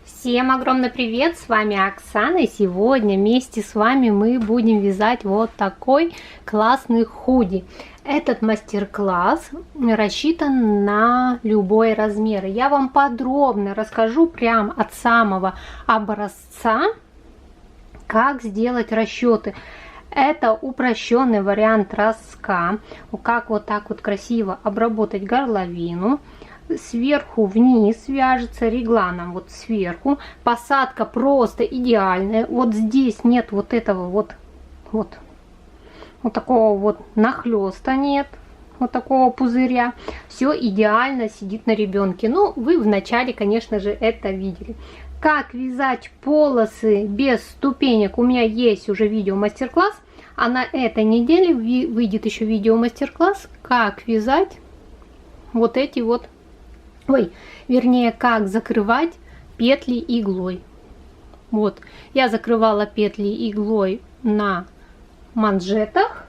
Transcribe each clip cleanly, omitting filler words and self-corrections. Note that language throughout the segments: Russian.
Всем огромный привет, с вами Оксана, и сегодня вместе с вами мы будем вязать вот такой классный худи. Этот мастер-класс рассчитан на любой размер. Я вам подробно расскажу прям от самого образца, как сделать расчеты. Это упрощенный вариант ростка, как вот так вот красиво обработать горловину. Сверху вниз вяжется регланом, вот сверху. Посадка просто идеальная. Вот здесь нет вот этого вот такого вот нахлеста нет, вот такого пузыря. Все идеально сидит на ребенке. Ну, вы вначале, конечно же, это видели. Как вязать полосы без ступенек, у меня есть уже видео мастер-класс, а на этой неделе выйдет еще видео мастер-класс, как вязать вот эти вот, вернее, как закрывать петли иглой. Вот, я закрывала петли иглой на манжетах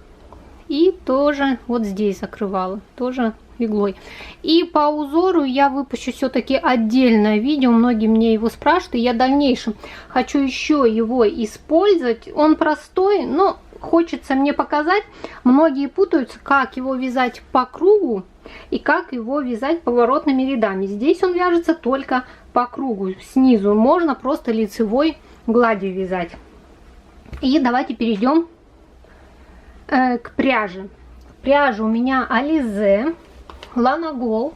и тоже вот здесь закрывала, тоже иглой. И по узору я выпущу все-таки отдельное видео, многие мне его спрашивают, и я в дальнейшем хочу еще его использовать. Он простой, но хочется мне показать. Многие путаются, как его вязать по кругу и как его вязать поворотными рядами. Здесь он вяжется только по кругу. Снизу можно просто лицевой гладью вязать. И давайте перейдем к пряже. Пряжа у меня Alize Lana Gold,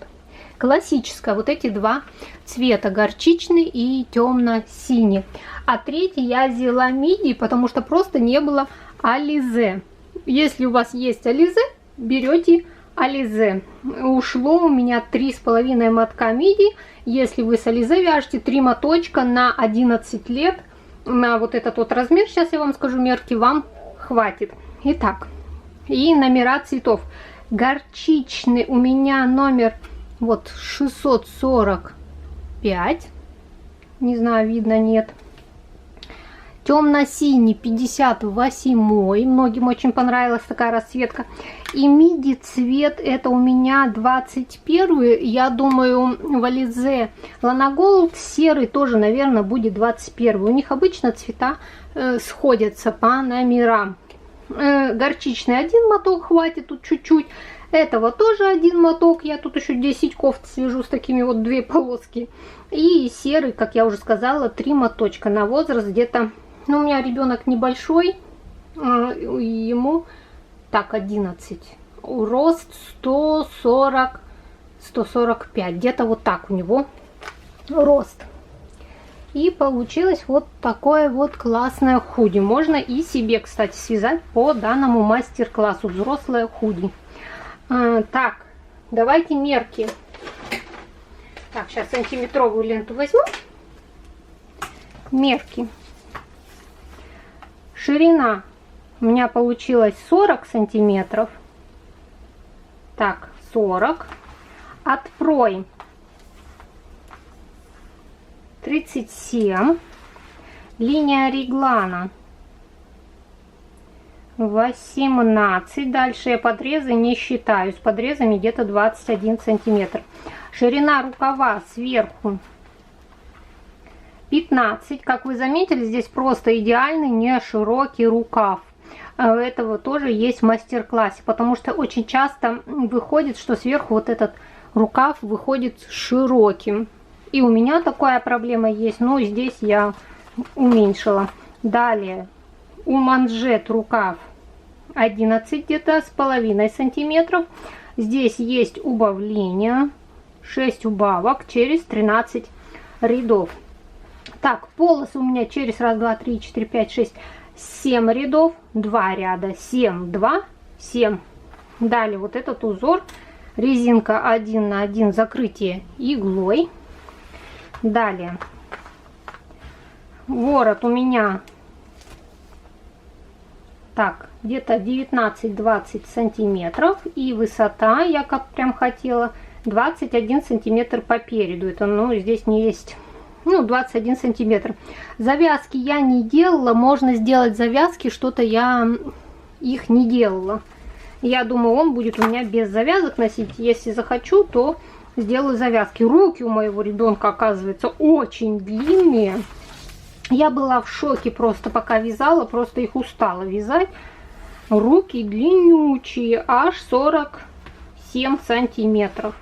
классическая. Вот эти два цвета, горчичный и темно-синий. А третий я взяла миди, потому что просто не было Alize. Если у вас есть Alize, берете Alize. Ушло у меня 3,5 мотка миди. Если вы с Alize вяжете, 3 моточка на 11 лет, на вот этот вот размер, сейчас я вам скажу мерки, вам хватит. Итак, и номера цветов. Горчичный у меня номер вот 645. Не знаю, видно, нет. Темно-синий 58. Многим очень понравилась такая расцветка. И миди цвет это у меня 21. Я думаю, в Alize Lana Gold серый тоже, наверное, будет 21. У них обычно цвета сходятся по номерам. Горчичный один моток хватит, тут чуть-чуть. Этого тоже один моток. Я тут еще 10 кофт свяжу с такими вот 2 полоски. И серый, как я уже сказала, 3 моточка на возраст где-то. Ну, у меня ребенок небольшой, ему так 11. Рост 140-145. Где-то вот так у него рост. И получилось вот такое вот классное худи. Можно и себе, кстати, связать по данному мастер-классу. Взрослое худи. Так, давайте мерки. Так, сейчас сантиметровую ленту возьму. Мерки. Ширина у меня получилась 40 сантиметров. Так, 40. Открой 37. Линия реглана 18. Дальше я подрезы не считаю. С подрезами где-то 21 сантиметр. Ширина рукава сверху 15. Как вы заметили, здесь просто идеальный не широкий рукав. Этого тоже есть в мастер-классе, потому что очень часто выходит, что сверху вот этот рукав выходит широким. И у меня такая проблема есть, но здесь я уменьшила. Далее у манжет рукав 11 где-то с половиной сантиметров. Здесь есть убавление 6 убавок через 13 рядов. Так, полосы у меня через 1, 2, 3, 4, 5, 6, 7 рядов, 2 ряда, 7, 2, 7. Далее вот этот узор, резинка 1 на 1, закрытие иглой. Далее ворот у меня так где-то 19-20 сантиметров, и высота, я как прям хотела, 21 сантиметр по переду. Это, ну, здесь не есть, ну, 21 сантиметр. Завязки я не делала, можно сделать завязки, что-то я их не делала. Я думаю, он будет у меня без завязок носить. Если захочу, то сделаю завязки. Руки у моего ребенка, оказывается, очень длинные. Я была в шоке просто, пока вязала, просто их устала вязать. Руки длиннючие, аж 47 сантиметров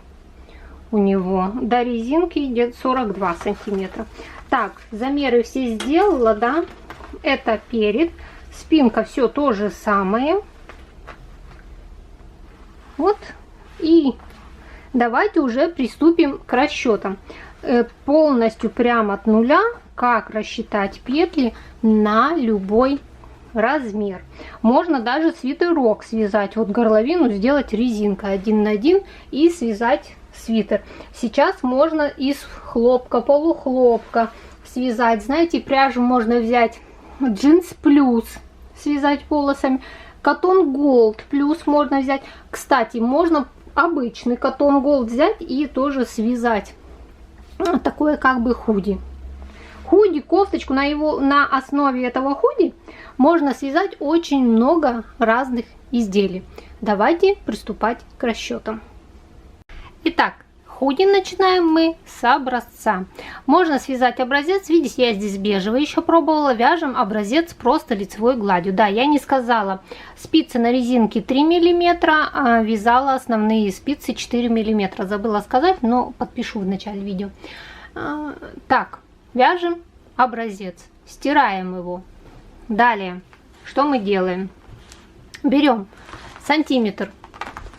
у него. До резинки идет 42 сантиметра. Так, замеры все сделала, да. Это перед. Спинка все то же самое. Вот. И давайте уже приступим к расчетам. Полностью прямо от нуля, как рассчитать петли на любой размер. Можно даже свитерок связать. Вот горловину сделать резинкой 1 на 1 и связать свитер. Сейчас можно из хлопка, полухлопка связать. Знаете, пряжу можно взять джинс плюс, связать полосами. Cotton Gold плюс можно взять. Кстати, можно обычный Cotton Gold взять и тоже связать. Такое как бы худи. Худи, кофточку на основе этого худи можно связать очень много разных изделий. Давайте приступать к расчетам. Итак, худи начинаем мы с образца. Можно связать образец. Видите, я здесь бежевый еще пробовала. Вяжем образец просто лицевой гладью. Да, я не сказала. Спицы на резинке 3 миллиметра, а вязала основные спицы 4 миллиметра. Забыла сказать, но подпишу в начале видео. Так, вяжем образец. Стираем его. Далее, что мы делаем? Берем сантиметр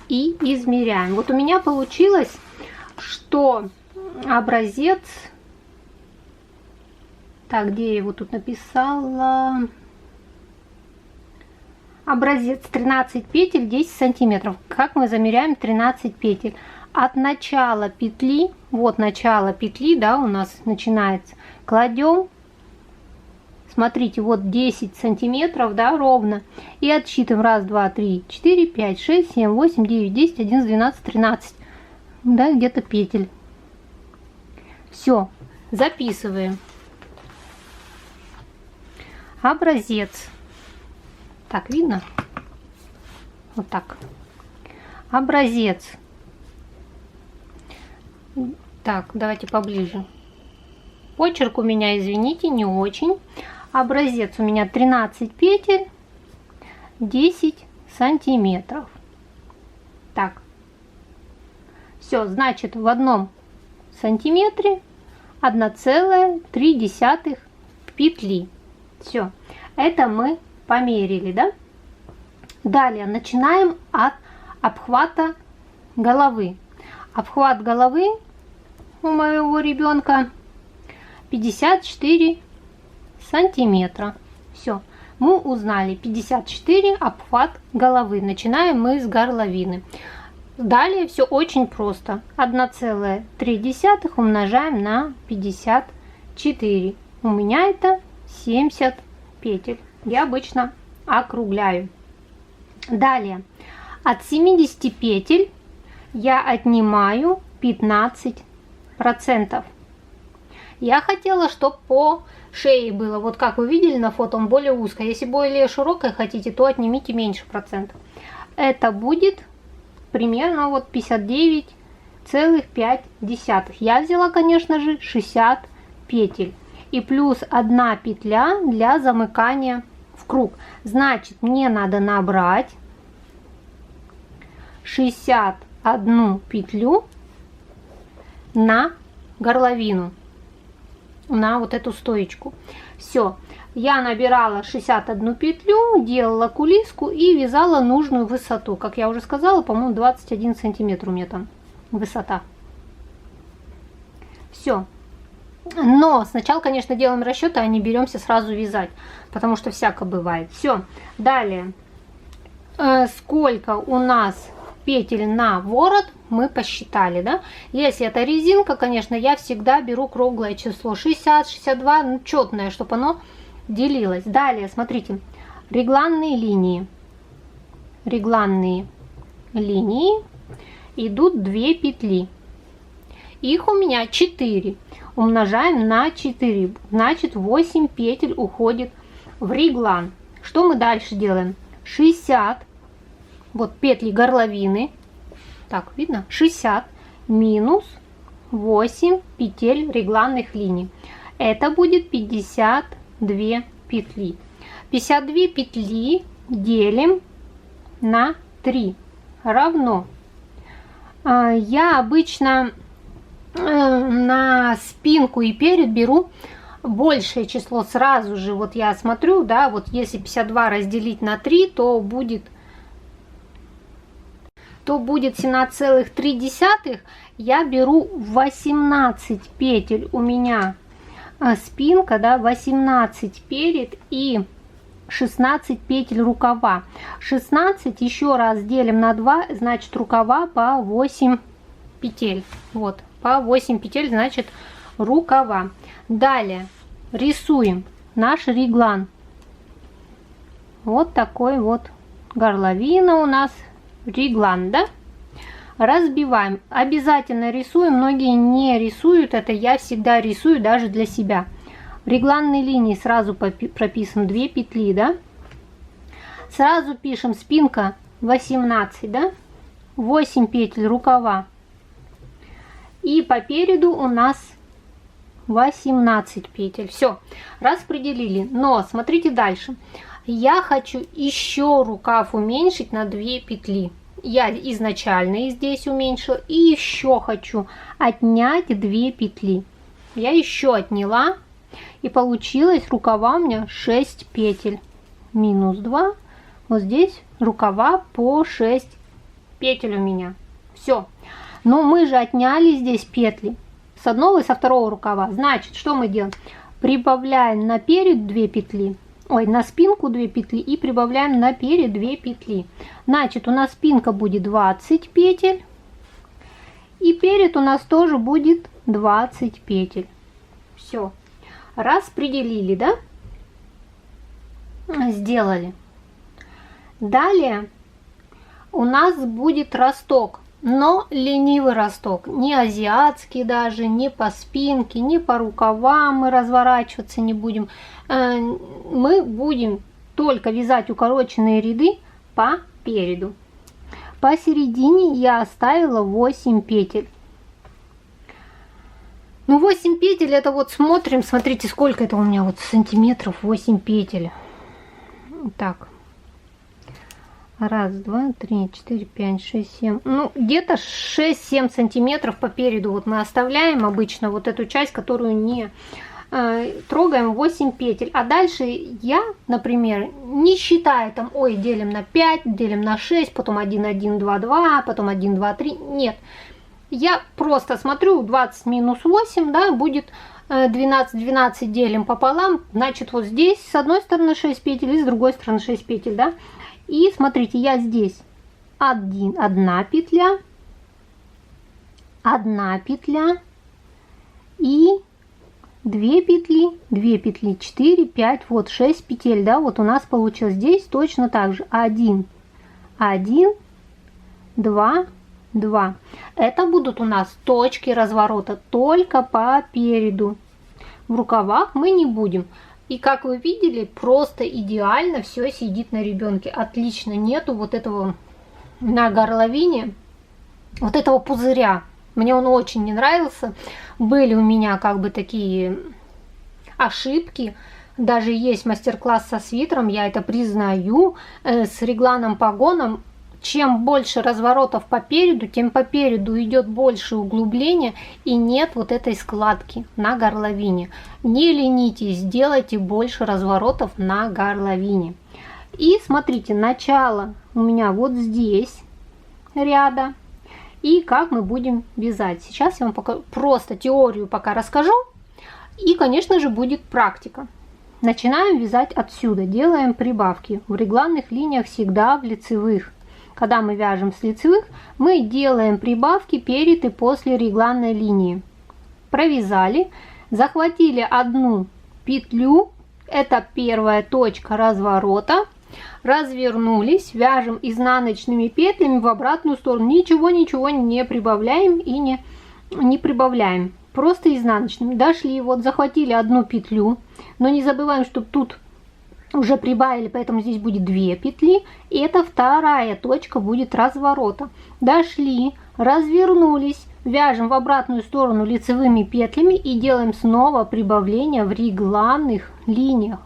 и измеряем. Вот у меня получилось, что образец, так, где я его тут написала, образец 13 петель, 10 сантиметров. Как мы замеряем 13 петель? От начала петли, вот начало петли, да, у нас начинается, кладем, смотрите, вот 10 сантиметров, да, ровно, и отсчитываем 1, 2, 3, 4, 5, 6, 7, 8, 9, 10, 11, 12, 13, да, где-то петель. Все, записываем. Образец. Так, видно? Вот так. Образец. Так, давайте поближе. Почерк у меня, извините, не очень. Образец у меня 13 петель, 10 сантиметров. Так. Все, значит, в 1 сантиметре 1,3 петли. Все. Это мы померили, да? Далее начинаем от обхвата головы. Обхват головы у моего ребенка 54 сантиметра. Все, мы узнали 54 обхват головы. Начинаем мы с горловины. Далее все очень просто. 1,3 умножаем на 54. У меня это 70 петель. Я обычно округляю. Далее от 70 петель я отнимаю 15%. Я хотела, чтобы по шее было, вот как вы видели на фото, он более узкое. Если более широкое хотите, то отнимите меньше процентов. Это будет примерно вот 59,5. Я взяла, конечно же, 60 петель. И плюс 1 петля для замыкания в круг. Значит, мне надо набрать 61 петлю на горловину, на вот эту стоечку. Все, я набирала 61 петлю, делала кулиску и вязала нужную высоту. Как я уже сказала, по-моему, 21 сантиметр у меня там высота. Все. Но сначала, конечно, делаем расчеты, а не беремся сразу вязать, потому что всяко бывает. Все. Далее, сколько у нас петель на ворот, мы посчитали, да? Если это резинка, конечно, я всегда беру круглое число 60, 62, ну, четное, чтобы оно делилось. Далее, смотрите, регланные линии. Регланные линии идут 2 петли. Их у меня 4. Умножаем на 4. Значит, 8 петель уходит в реглан. Что мы дальше делаем? 60, вот петли горловины, так видно, 60 минус 8 петель регланных линий. Это будет 52 петли. 52 петли делим на 3 равно. Я обычно на спинку и перед беру большее число сразу же. Вот я смотрю, да, вот если 52 разделить на 3, то будет 17,3. Я беру 18 петель у меня спинка, да, 18 перед и 16 петель рукава. 16 еще раз делим на 2, значит рукава по 8 петель. Вот, по 8 петель, значит рукава. Далее рисуем наш реглан. Вот такой вот горловина у нас, реглан, да? Разбиваем. Обязательно рисуем. Многие не рисуют это. Я всегда рисую даже для себя. В регланной линии сразу прописываем 2 петли, да? Сразу пишем спинка 18, да? 8 петель рукава. И по переду у нас 18 петель. Все, распределили. Но смотрите дальше. Я хочу еще рукав уменьшить на 2 петли. Я изначально здесь уменьшила. И еще хочу отнять 2 петли. Я еще отняла. И получилось рукава у меня 6 петель. Минус 2. Вот здесь рукава по 6 петель у меня. Все. Но мы же отняли здесь петли с одного и со второго рукава. Значит, что мы делаем? Прибавляем наперед 2 петли. Ой, на спинку 2 петли и прибавляем наперед 2 петли. Значит, у нас спинка будет 20 петель. И перед у нас тоже будет 20 петель. Все. Распределили, да? Сделали. Далее у нас будет росток. Но ленивый росток. Не азиатский даже, не по спинке, не по рукавам мы разворачиваться не будем. Мы будем только вязать укороченные ряды по переду. Посередине я оставила 8 петель. Ну 8 петель это вот смотрим, смотрите сколько это у меня вот сантиметров 8 петель. Так. 1, 2, 3, 4, 5, 6, 7. Ну, где-то 6-7 сантиметров по переду. Вот мы оставляем обычно вот эту часть, которую не трогаем, 8 петель. А дальше я, например, не считаю там, ой, делим на 5, делим на 6, потом 1, 1, 2, 2, потом 1, 2, 3. Нет. Я просто смотрю, 20 минус 8, да, будет 12, 12 делим пополам. Значит, вот здесь с одной стороны 6 петель и с другой стороны 6 петель, да. И смотрите, я здесь 1 петля, 1 петля и 2 петли, 2 петли, 4, 5, вот 6 петель, да, вот у нас получилось здесь точно так же 1, 1, 2, 2. Это будут у нас точки разворота только по переду. В рукавах мы не будем. И как вы видели, просто идеально все сидит на ребенке. Отлично, нету вот этого на горловине, вот этого пузыря. Мне он очень не нравился. Были у меня как бы такие ошибки. Даже есть мастер-класс со свитером, я это признаю, с регланом погоном. Чем больше разворотов по переду, тем по переду идет больше углубления и нет вот этой складки на горловине. Не ленитесь, сделайте больше разворотов на горловине. И смотрите, начало у меня вот здесь ряда. И как мы будем вязать. Сейчас я вам пока просто теорию пока расскажу. И, конечно же, будет практика. Начинаем вязать отсюда. Делаем прибавки. В регланных линиях всегда в лицевых. Когда мы вяжем с лицевых, мы делаем прибавки перед и после регланной линии. Провязали, захватили одну петлю, это первая точка разворота, развернулись, вяжем изнаночными петлями в обратную сторону. Ничего не прибавляем и не прибавляем, просто изнаночными. Дошли, вот захватили одну петлю, но не забываем, чтобы тут уже прибавили, поэтому здесь будет 2 петли. И это вторая точка будет разворота. Дошли, развернулись, вяжем в обратную сторону лицевыми петлями и делаем снова прибавление в регланных линиях.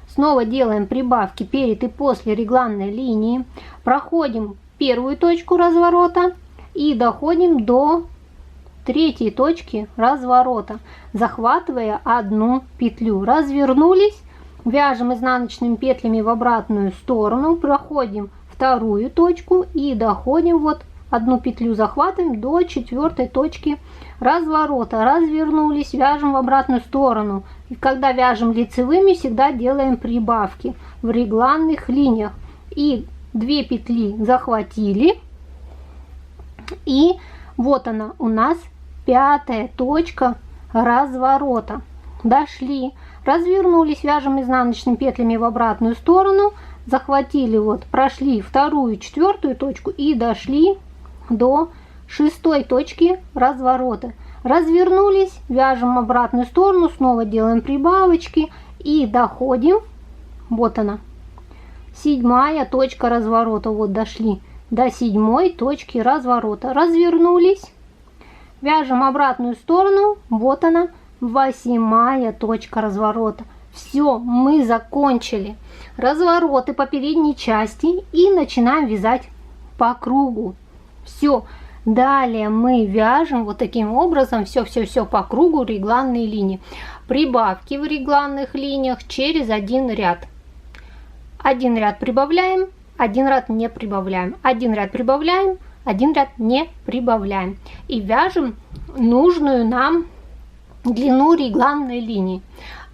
Снова делаем прибавки перед и после регланной линии. Проходим первую точку разворота и доходим до третьей точки разворота, захватывая одну петлю. Развернулись, вяжем изнаночными петлями в обратную сторону, проходим вторую точку и доходим, вот одну петлю захватываем до четвертой точки разворота. Развернулись, вяжем в обратную сторону. И когда вяжем лицевыми, всегда делаем прибавки в регланных линиях. И 2 петли захватили. И вот она у нас пятая точка разворота. Дошли, развернулись, вяжем изнаночными петлями в обратную сторону, захватили, вот прошли вторую, четвертую точку и дошли до шестой точки разворота. Развернулись, вяжем в обратную сторону, снова делаем прибавочки и доходим, вот она, седьмая точка разворота. Вот дошли до седьмой точки разворота. Развернулись, вяжем обратную сторону, вот она, восьмая точка разворота. Все, мы закончили развороты по передней части и начинаем вязать по кругу. Все, далее мы вяжем вот таким образом все по кругу регланные линии. Прибавки в регланных линиях через один ряд. Один ряд прибавляем, один ряд не прибавляем, один ряд прибавляем, один ряд не прибавляем. И вяжем нужную нам длину регланной линии.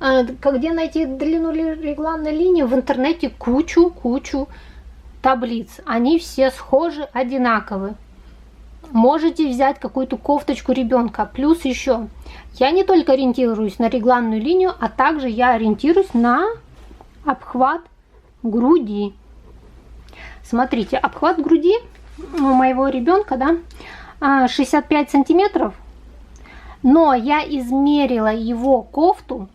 Где найти длину регланной линии? В интернете кучу таблиц. Они все схожи, одинаковые. Можете взять какую-то кофточку ребенка. Плюс еще, я не только ориентируюсь на регланную линию, а также я ориентируюсь на обхват груди. Смотрите, обхват груди у моего ребенка, да, 65 сантиметров. Но я измерила его кофту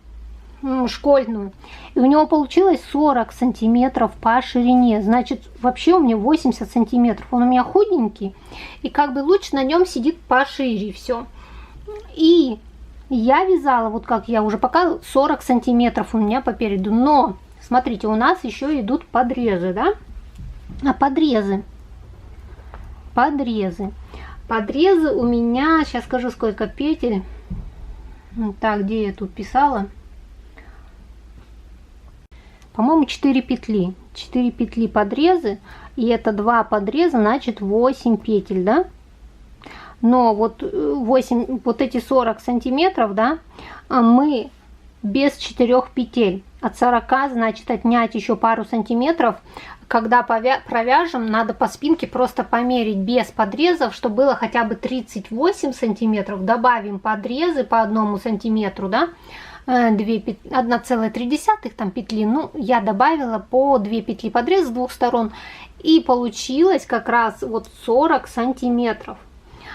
школьную, и у него получилось 40 сантиметров по ширине. Значит, вообще у меня 80 сантиметров. Он у меня худенький, и как бы луч на нем сидит пошире все. И я вязала, вот как я уже показывала, 40 сантиметров у меня по переду. Но, смотрите, у нас еще идут подрезы, да? Подрезы у меня, сейчас скажу, сколько петель. Так, где я тут писала? По-моему, 4 петли. 4 петли подрезы. И это 2 подреза, значит 8 петель, да? Но вот 8, вот эти 40 сантиметров, да, мы без 4 петель. От 40, значит, отнять еще пару сантиметров. Когда провяжем, надо по спинке просто померить без подрезов, чтобы было хотя бы 38 сантиметров. Добавим подрезы по 1 сантиметру, да, 1,3 там петли. Ну, я добавила по 2 петли подрез с двух сторон. И получилось как раз вот 40 сантиметров.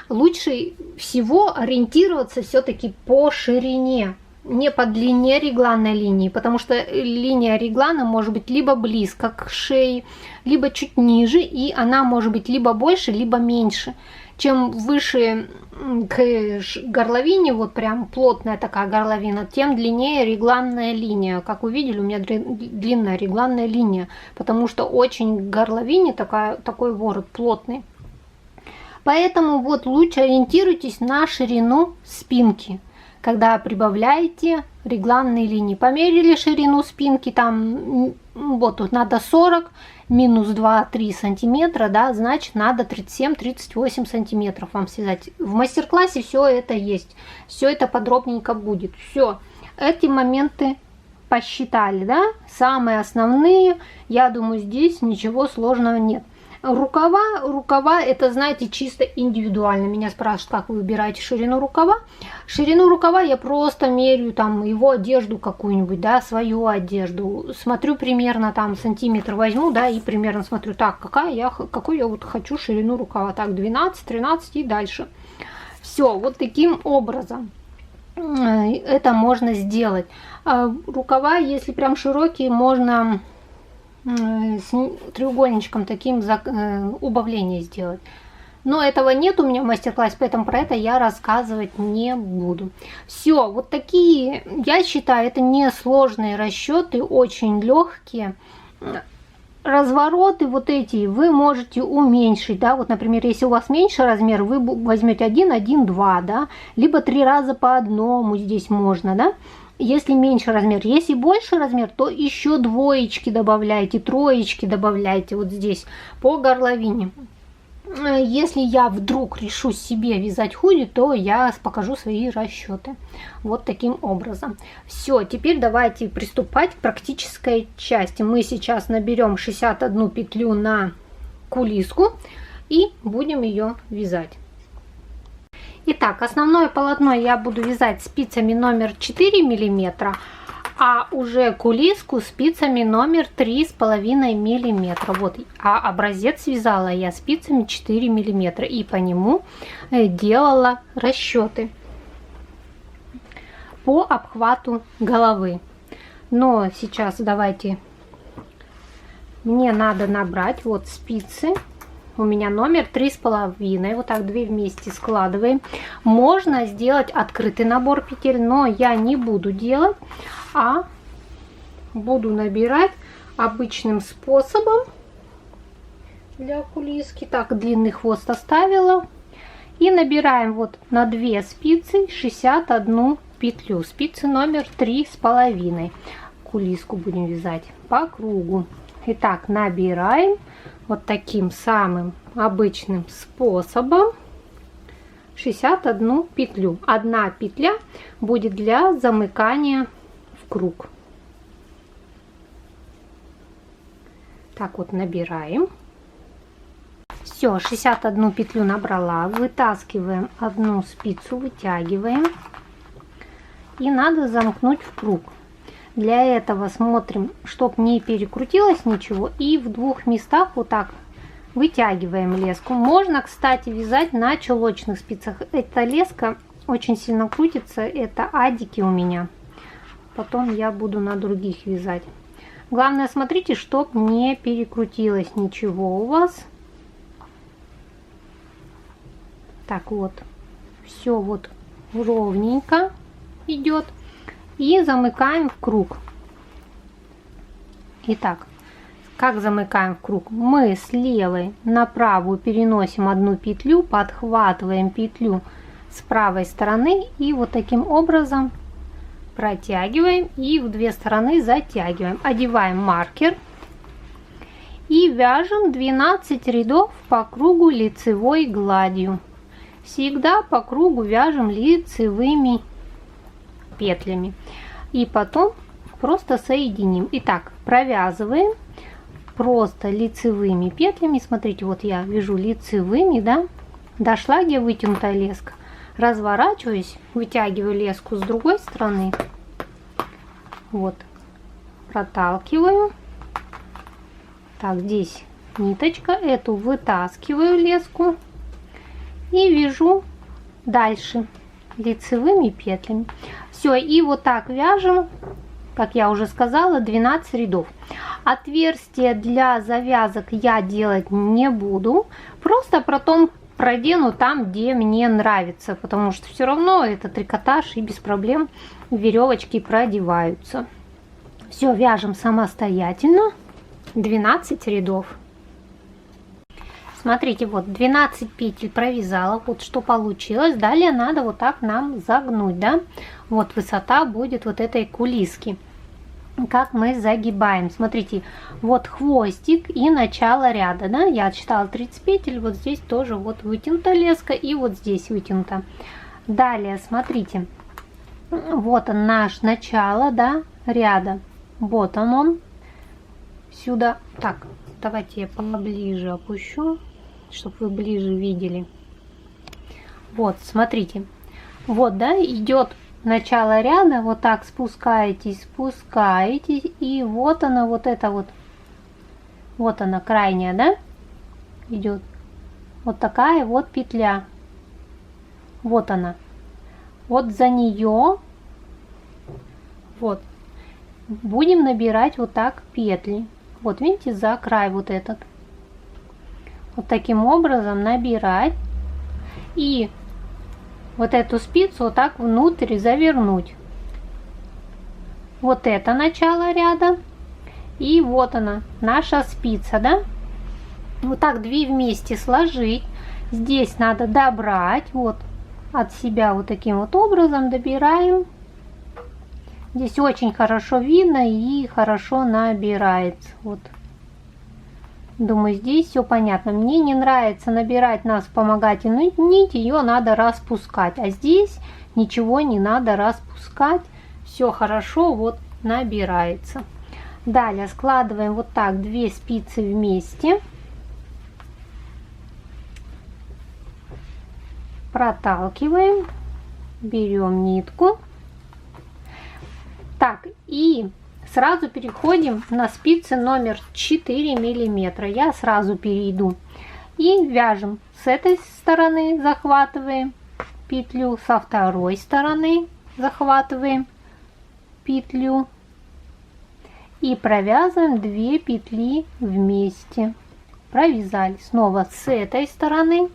Лучше всего ориентироваться все-таки по ширине, не по длине регланной линии, потому что линия реглана может быть либо близко к шее, либо чуть ниже, и она может быть либо больше, либо меньше. Чем выше к горловине, вот прям плотная такая горловина, тем длиннее регланная линия. Как вы видели, у меня длинная регланная линия, потому что очень к горловине такой ворот плотный. Поэтому вот лучше ориентируйтесь на ширину спинки, когда прибавляете регланные линии. Померили ширину спинки, там вот тут надо 40, минус 2-3 сантиметра, да, значит надо 37-38 сантиметров вам связать. В мастер-классе все это есть, все это подробненько будет. Все, эти моменты посчитали, да, самые основные, я думаю, здесь ничего сложного нет. Рукава это, знаете, чисто индивидуально. Меня спрашивают, как вы выбираете ширину рукава. Ширину рукава я просто меряю там его одежду какую-нибудь, да, свою одежду. Смотрю примерно там сантиметр возьму, да, и примерно смотрю, так, какую я вот хочу ширину рукава. Так, 12, 13 и дальше. Все, вот таким образом. это можно сделать. Рукава, если прям широкие, можно с треугольничком таким убавление сделать. Но этого нет у меня в мастер-классе, поэтому про это я рассказывать не буду. Все, вот такие, я считаю, это несложные расчеты, очень легкие. Развороты вот эти вы можете уменьшить, да, вот, например, если у вас меньше размер, вы возьмете 1, 1, 2, да, либо 3 раза по одному здесь можно, да, если меньше размер. Если больше размер, то еще двоечки добавляйте, троечки добавляйте вот здесь по горловине. Если я вдруг решу себе вязать худи, то я покажу свои расчеты. Вот таким образом. Все, теперь давайте приступать к практической части. Мы сейчас наберем 61 петлю на кулиску и будем ее вязать. Итак, основное полотно я буду вязать спицами номер 4 мм, а уже кулиску спицами номер 3,5 мм. Вот, а образец вязала я спицами 4 мм и по нему делала расчеты по обхвату головы. Но сейчас давайте, мне надо набрать вот спицы. У меня номер 3,5, вот так 2 вместе складываем. Можно сделать открытый набор петель, но я не буду делать, а буду набирать обычным способом для кулиски. Так, длинный хвост оставила. И набираем вот на 2 спицы 61 петлю. Спицы номер 3,5. Кулиску будем вязать по кругу. Итак, набираем вот таким самым обычным способом 61 петлю. Одна петля будет для замыкания в круг. Так вот набираем. Все, 61 петлю набрала. Вытаскиваем одну спицу, вытягиваем. И надо замкнуть в круг. Для этого смотрим, чтобы не перекрутилось ничего, и в 2 местах вот так вытягиваем леску. Можно, кстати, вязать на чулочных спицах. Эта леска очень сильно крутится, это адики у меня. Потом я буду на других вязать. Главное, смотрите, чтобы не перекрутилось ничего у вас. Так вот, все вот ровненько идет. И замыкаем в круг. Итак, как замыкаем в круг? Мы с левой на правую переносим одну петлю, подхватываем петлю с правой стороны и вот таким образом протягиваем и в 2 стороны затягиваем. Одеваем маркер и вяжем 12 рядов по кругу лицевой гладью. Всегда по кругу вяжем лицевыми петлями. И потом просто соединим. Итак, провязываем просто лицевыми петлями. Смотрите, вот я вяжу лицевыми, да, дошла, где вытянутая леска, разворачиваюсь, вытягиваю леску с другой стороны, вот, проталкиваю. Так, здесь ниточка, эту вытаскиваю леску и вяжу дальше лицевыми петлями. Все, и вот так вяжем, как я уже сказала, 12 рядов. Отверстия для завязок я делать не буду, просто потом продену там, где мне нравится, потому что все равно это трикотаж и без проблем веревочки продеваются. Все, вяжем самостоятельно 12 рядов. Смотрите, вот 12 петель провязала, вот что получилось. Далее надо вот так нам загнуть, да, вот высота будет вот этой кулиски. Как мы загибаем, смотрите, вот хвостик и начало ряда, да, я отсчитала 30 петель, вот здесь тоже вот вытянута леска и вот здесь вытянута. Далее, смотрите, вот он наш начало, да, ряда, вот он сюда. Так, давайте я поближе опущу, чтобы вы ближе видели. Вот, смотрите, вот, да, идет начало ряда, вот так спускаетесь, спускаетесь, и вот она, вот это вот она крайняя, да, идет вот такая вот петля, вот она. вот за нее вот будем набирать вот так петли. Вот видите, за край вот этот. Вот таким образом набирать. И вот эту спицу вот так внутрь завернуть. Вот это начало ряда. И вот она, наша спица, да? Вот так 2 вместе сложить. Здесь надо добрать. Вот от себя вот таким вот образом добираем. Здесь очень хорошо видно и хорошо набирается. Вот. Думаю, здесь все понятно. Мне не нравится набирать на вспомогательную нить, ее надо распускать. А здесь ничего не надо распускать. Все хорошо вот набирается. Далее складываем вот так 2 спицы вместе. Проталкиваем. Берем нитку. Так, и сразу переходим на спицы номер 4 миллиметра. Я сразу перейду. И вяжем с этой стороны, захватываем петлю, со второй стороны захватываем петлю и провязываем 2 петли вместе. Провязали снова с этой стороны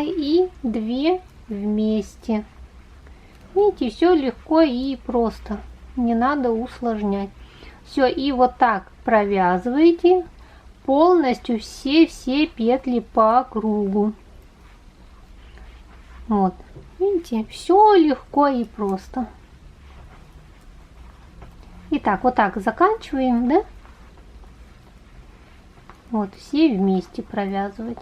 и 2 вместе. Видите, все легко и просто, не надо усложнять. Все, и вот так провязываете полностью все петли по кругу. Вот, видите, все легко и просто. Итак, вот так заканчиваем, да? Вот, все вместе провязывать.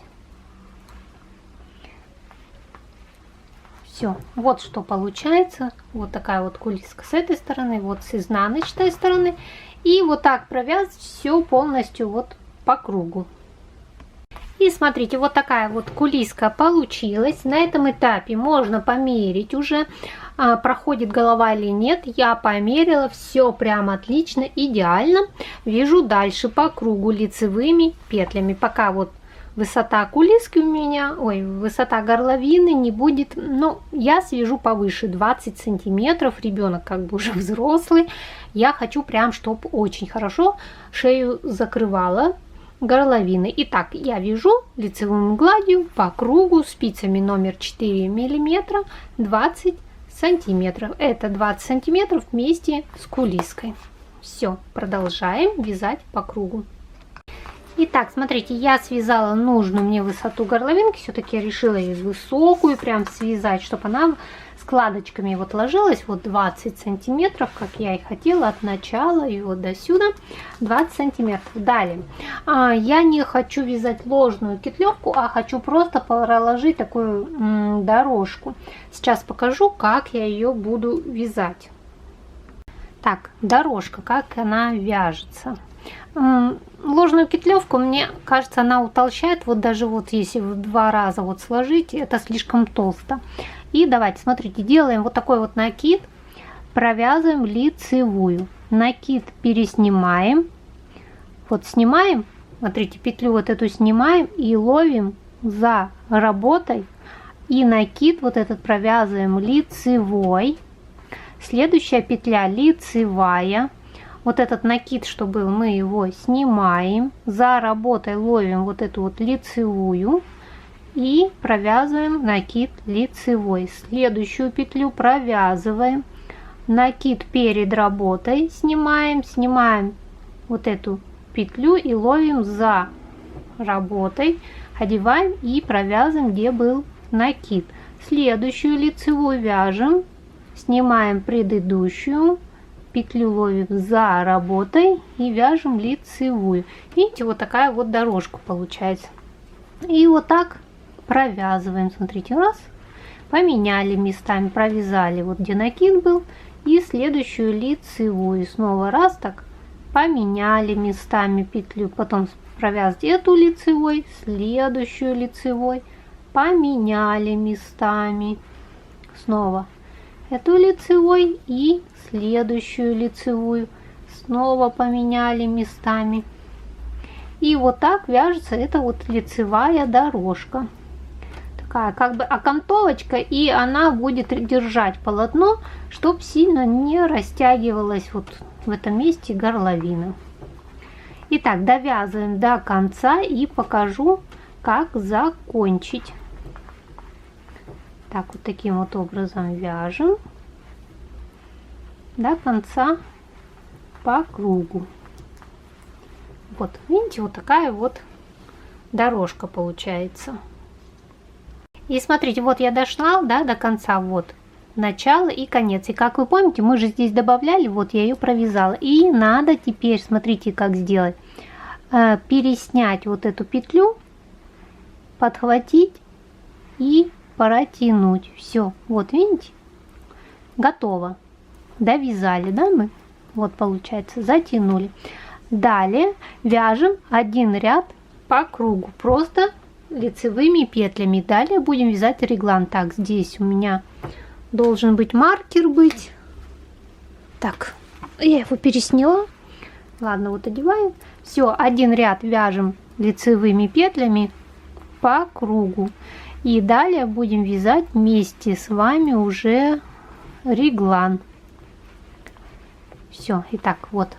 Все, вот что получается. Вот такая вот кулиска с этой стороны, вот с изнаночной стороны. И вот так провязывать все полностью вот по кругу. И смотрите, вот такая вот кулиска получилась. На этом этапе можно померить уже, проходит голова или нет. Я померила, все прям отлично, идеально. Вяжу дальше по кругу лицевыми петлями. Пока вот высота кулиски у меня, высота горловины не будет, ну, я свяжу повыше 20 сантиметров, ребенок как бы уже взрослый. Я хочу прям, чтобы очень хорошо шею закрывала горловины. Итак, я вяжу лицевым гладью по кругу спицами номер 4 миллиметра 20 сантиметров. Это 20 сантиметров вместе с кулиской. Все, продолжаем вязать по кругу. Итак, смотрите, я связала нужную мне высоту горловинки. Все-таки я решила ее высокую прям связать, чтобы она складочками вот ложилась. Вот 20 сантиметров, как я и хотела, от начала и вот до сюда 20 сантиметров. Далее, я не хочу вязать ложную кетлевку, а хочу просто проложить такую дорожку. Сейчас покажу, как я ее буду вязать. Так, дорожка, как она вяжется. Ложную кетлевку, мне кажется, она утолщает. Вот даже вот если в 2 раза вот сложить, это слишком толсто. И давайте, смотрите, делаем вот такой вот накид, провязываем лицевую. Накид переснимаем. Вот снимаем, смотрите, петлю вот эту снимаем и ловим за работой. И накид вот этот провязываем лицевой. Следующая петля лицевая. Вот этот накид, что был, мы его снимаем. За работой ловим вот эту вот лицевую. И провязываем накид лицевой. Следующую петлю провязываем. Накид перед работой снимаем. Снимаем вот эту петлю и ловим за работой. Одеваем и провязываем, где был накид. Следующую лицевую вяжем. Снимаем предыдущую. Петлю ловим за работой и вяжем лицевую. Видите, вот такая вот дорожка получается. И вот так провязываем. Смотрите, раз, поменяли местами, провязали вот где накид был, и следующую лицевую. Снова раз, так поменяли местами петлю, потом провязать эту лицевой, следующую лицевой, поменяли местами, снова эту лицевой и следующую лицевую, снова поменяли местами. И вот так вяжется эта вот лицевая дорожка. Так, такая как бы окантовочка, и она будет держать полотно, чтобы сильно не растягивалась вот в этом месте горловина. Итак, довязываем до конца и покажу, как закончить. Так, вот таким вот образом вяжем до конца по кругу. Вот, видите, вот такая вот дорожка получается. И смотрите, вот я дошла, да, до конца, вот начало и конец. И как вы помните, мы же здесь добавляли, вот я ее провязала. И надо теперь, смотрите, как сделать. Переснять вот эту петлю, подхватить и протянуть. Все, вот видите, готово. Довязали, да, мы? Вот получается, затянули. Далее вяжем один ряд по кругу, просто лицевыми петлями. Далее будем вязать реглан. Так, здесь у меня должен быть маркер быть. Так, я его пересняла. Ладно, вот одеваем. Все, один ряд вяжем лицевыми петлями по кругу. И далее будем вязать вместе с вами уже реглан. Все, итак, вот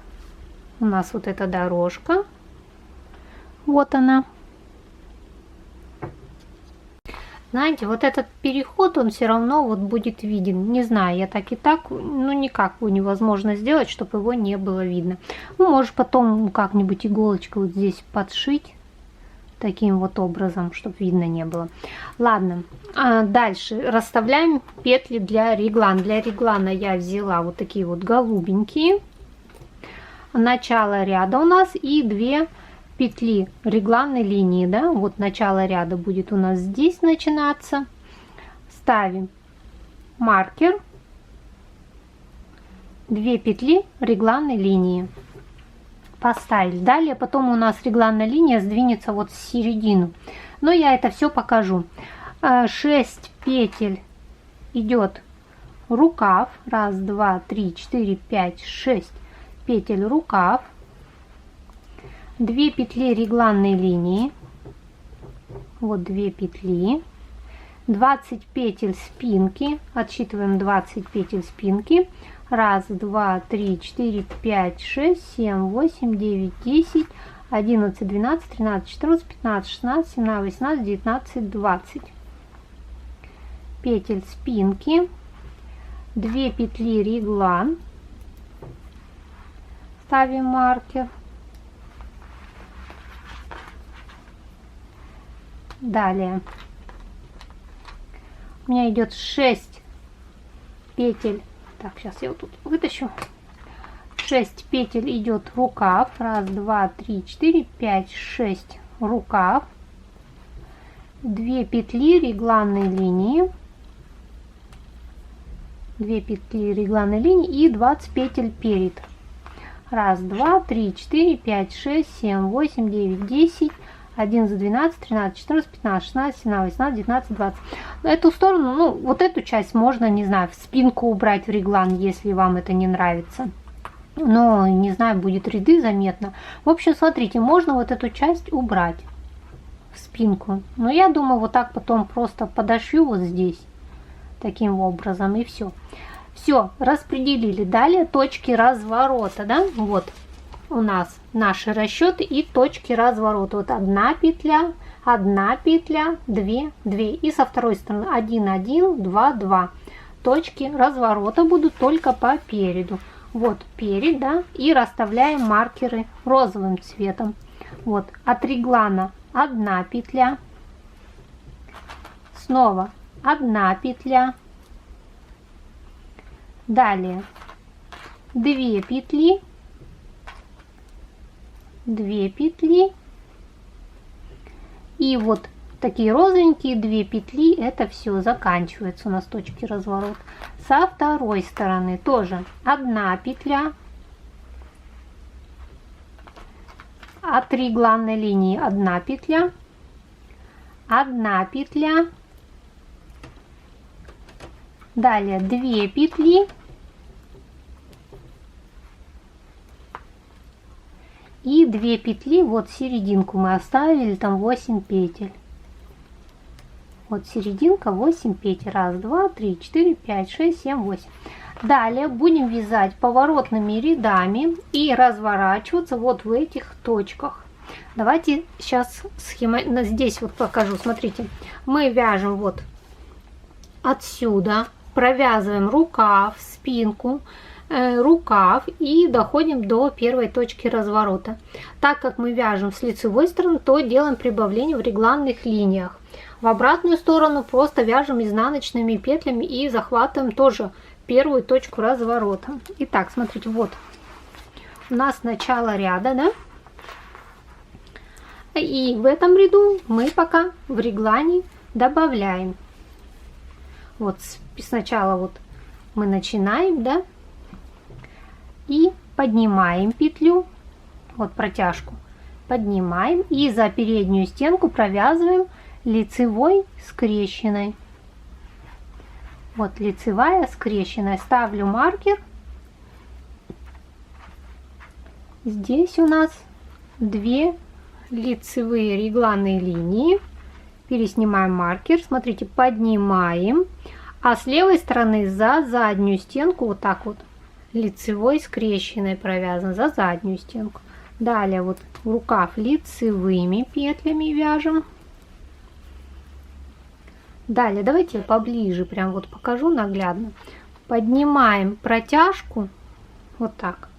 у нас вот эта дорожка. Вот она. Знаете, вот этот переход, он все равно вот будет виден. Не знаю, я так и так, ну никак его невозможно сделать, чтобы его не было видно. Ну, может потом как-нибудь иголочкой вот здесь подшить. Таким вот образом, чтобы видно не было. Ладно, дальше расставляем петли для реглана. Для реглана я взяла вот такие вот голубенькие. Начало ряда у нас и 2 петли регланной линии, да, вот начало ряда будет у нас здесь начинаться. Ставим маркер, 2 петли регланной линии. Поставили. Далее потом у нас регланная линия сдвинется вот в середину. Но я это все покажу. 6 петель идет рукав. 1, 2, 3, 4, 5, 6 петель рукав. 2 петли регланной линии. Вот 2 петли. 20 петель спинки. Отсчитываем 20 петель спинки. 1, 2, 3, 4, 5, 6, 7, 8, 9, 10, 11, 12, 13, 14, 15, 16, 17, 18, 19, 20. Петель спинки. 2 петли реглан. Ставим маркер. Далее у меня идет 6 петель. Так, сейчас я вот тут вытащу. 6 петель идет рукав. 1, 2, 3, 4, 5, 6 рукав. 2 петли регланной линии. 2 петли регланной линии и 20 петель перед. 1, 2, 3, 4, 5, 6, 7, 8, 9, 10, 11, 12, 13, 14, 15, 16, 17, 18, 19, 20. Эту сторону, ну, вот эту часть можно, не знаю, в спинку убрать в реглан, если вам это не нравится. Но, не знаю, будет ряды заметно. В общем, смотрите, можно вот эту часть убрать в спинку. Но я думаю, вот так потом просто подошью вот здесь. Таким образом, и все. Все, распределили. Далее точки разворота, да, вот. У нас наши расчеты и точки разворота. Вот 1 петля, 2, 2. И со второй стороны 1, 1, 2, 2. Точки разворота будут только по переду. Вот перед, да, и расставляем маркеры розовым цветом. Вот от реглана 1 петля, снова 1 петля, далее 2 петли, 2 петли и вот такие розовенькие 2 петли. Это все заканчивается у нас точки разворота. Со второй стороны тоже 1 петля, от регланной линии 1 петля, 1 петля, далее 2 петли и 2 петли, вот серединку мы оставили, там 8 петель. Вот серединка 8 петель. 1, 2, 3, 4, 5, 6, 7, 8. Далее будем вязать поворотными рядами и разворачиваться вот в этих точках. Давайте сейчас здесь вот покажу. Смотрите, мы вяжем вот отсюда, провязываем рукав, спинку, рукав и доходим до первой точки разворота. Так как мы вяжем с лицевой стороны, то делаем прибавление в регланных линиях. В обратную сторону просто вяжем изнаночными петлями и захватываем тоже первую точку разворота. Итак, смотрите, вот у нас начало ряда, да? И в этом ряду мы пока в реглане добавляем. Вот сначала вот мы начинаем, да? И поднимаем петлю, вот протяжку, поднимаем и за переднюю стенку провязываем лицевой скрещенной. Вот лицевая скрещенная. Ставлю маркер. Здесь у нас 2 лицевые регланные линии. Переснимаем маркер. Смотрите, поднимаем. А с левой стороны за заднюю стенку вот так вот лицевой скрещенной провязан за заднюю стенку. Далее вот рукав лицевыми петлями вяжем. Далее давайте поближе прям вот покажу наглядно. Поднимаем протяжку вот так.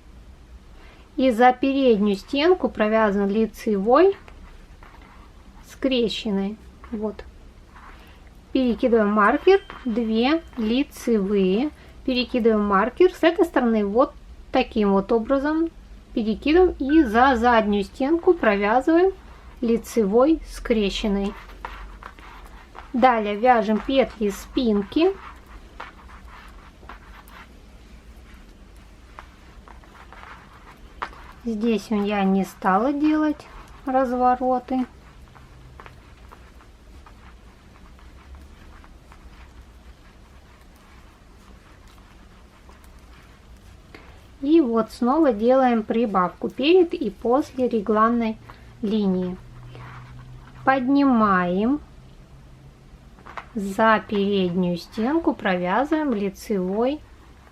И за переднюю стенку провязан лицевой скрещенной. Вот. Перекидываем маркер, 2 лицевые. Перекидываем маркер с этой стороны вот таким вот образом. Перекидываем и за заднюю стенку провязываем лицевой скрещенной. Далее вяжем петли спинки. Здесь я не стала делать развороты. И вот снова делаем прибавку перед и после регланной линии. Поднимаем. За переднюю стенку провязываем лицевой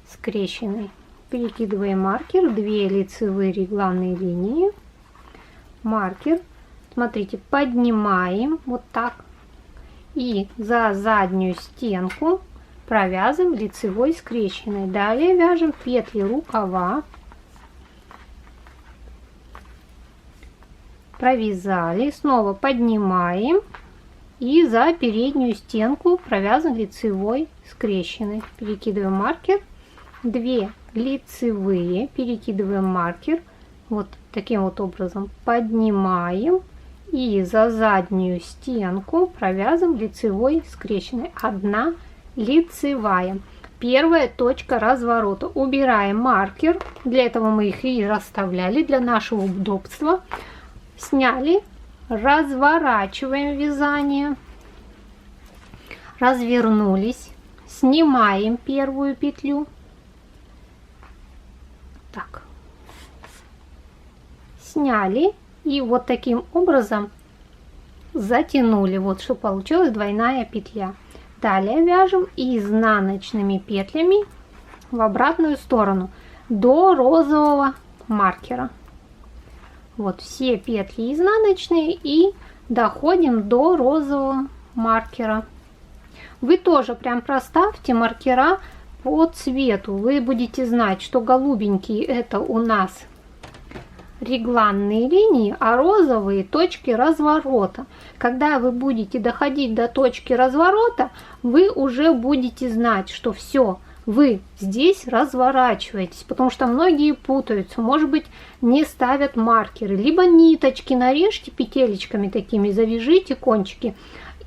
скрещенной. Перекидываем маркер, 2 лицевые регланные линии. Маркер. Смотрите, поднимаем вот так. И за заднюю стенку провязываем лицевой скрещенной. Далее вяжем петли рукава. Провязали. Снова поднимаем. И за переднюю стенку провязан лицевой скрещенной. Перекидываем маркер. 2 лицевые. Перекидываем маркер. Вот таким вот образом. Поднимаем. И за заднюю стенку провязываем лицевой скрещенной. 1 лицевая. Первая точка разворота. Убираем маркер. Для этого мы их и расставляли для нашего удобства. Сняли. Разворачиваем вязание, развернулись, снимаем первую петлю, так, сняли и вот таким образом затянули, вот что получилась двойная петля. Далее вяжем изнаночными петлями в обратную сторону до розового маркера. Вот все петли изнаночные и доходим до розового маркера. Вы тоже прям проставьте маркера по цвету. Вы будете знать, что голубенькие это у нас регланные линии, а розовые точки разворота. Когда вы будете доходить до точки разворота, вы уже будете знать, что все, вы здесь разворачиваетесь, потому что многие путаются, может быть, не ставят маркеры, либо ниточки нарежьте петелечками такими, завяжите кончики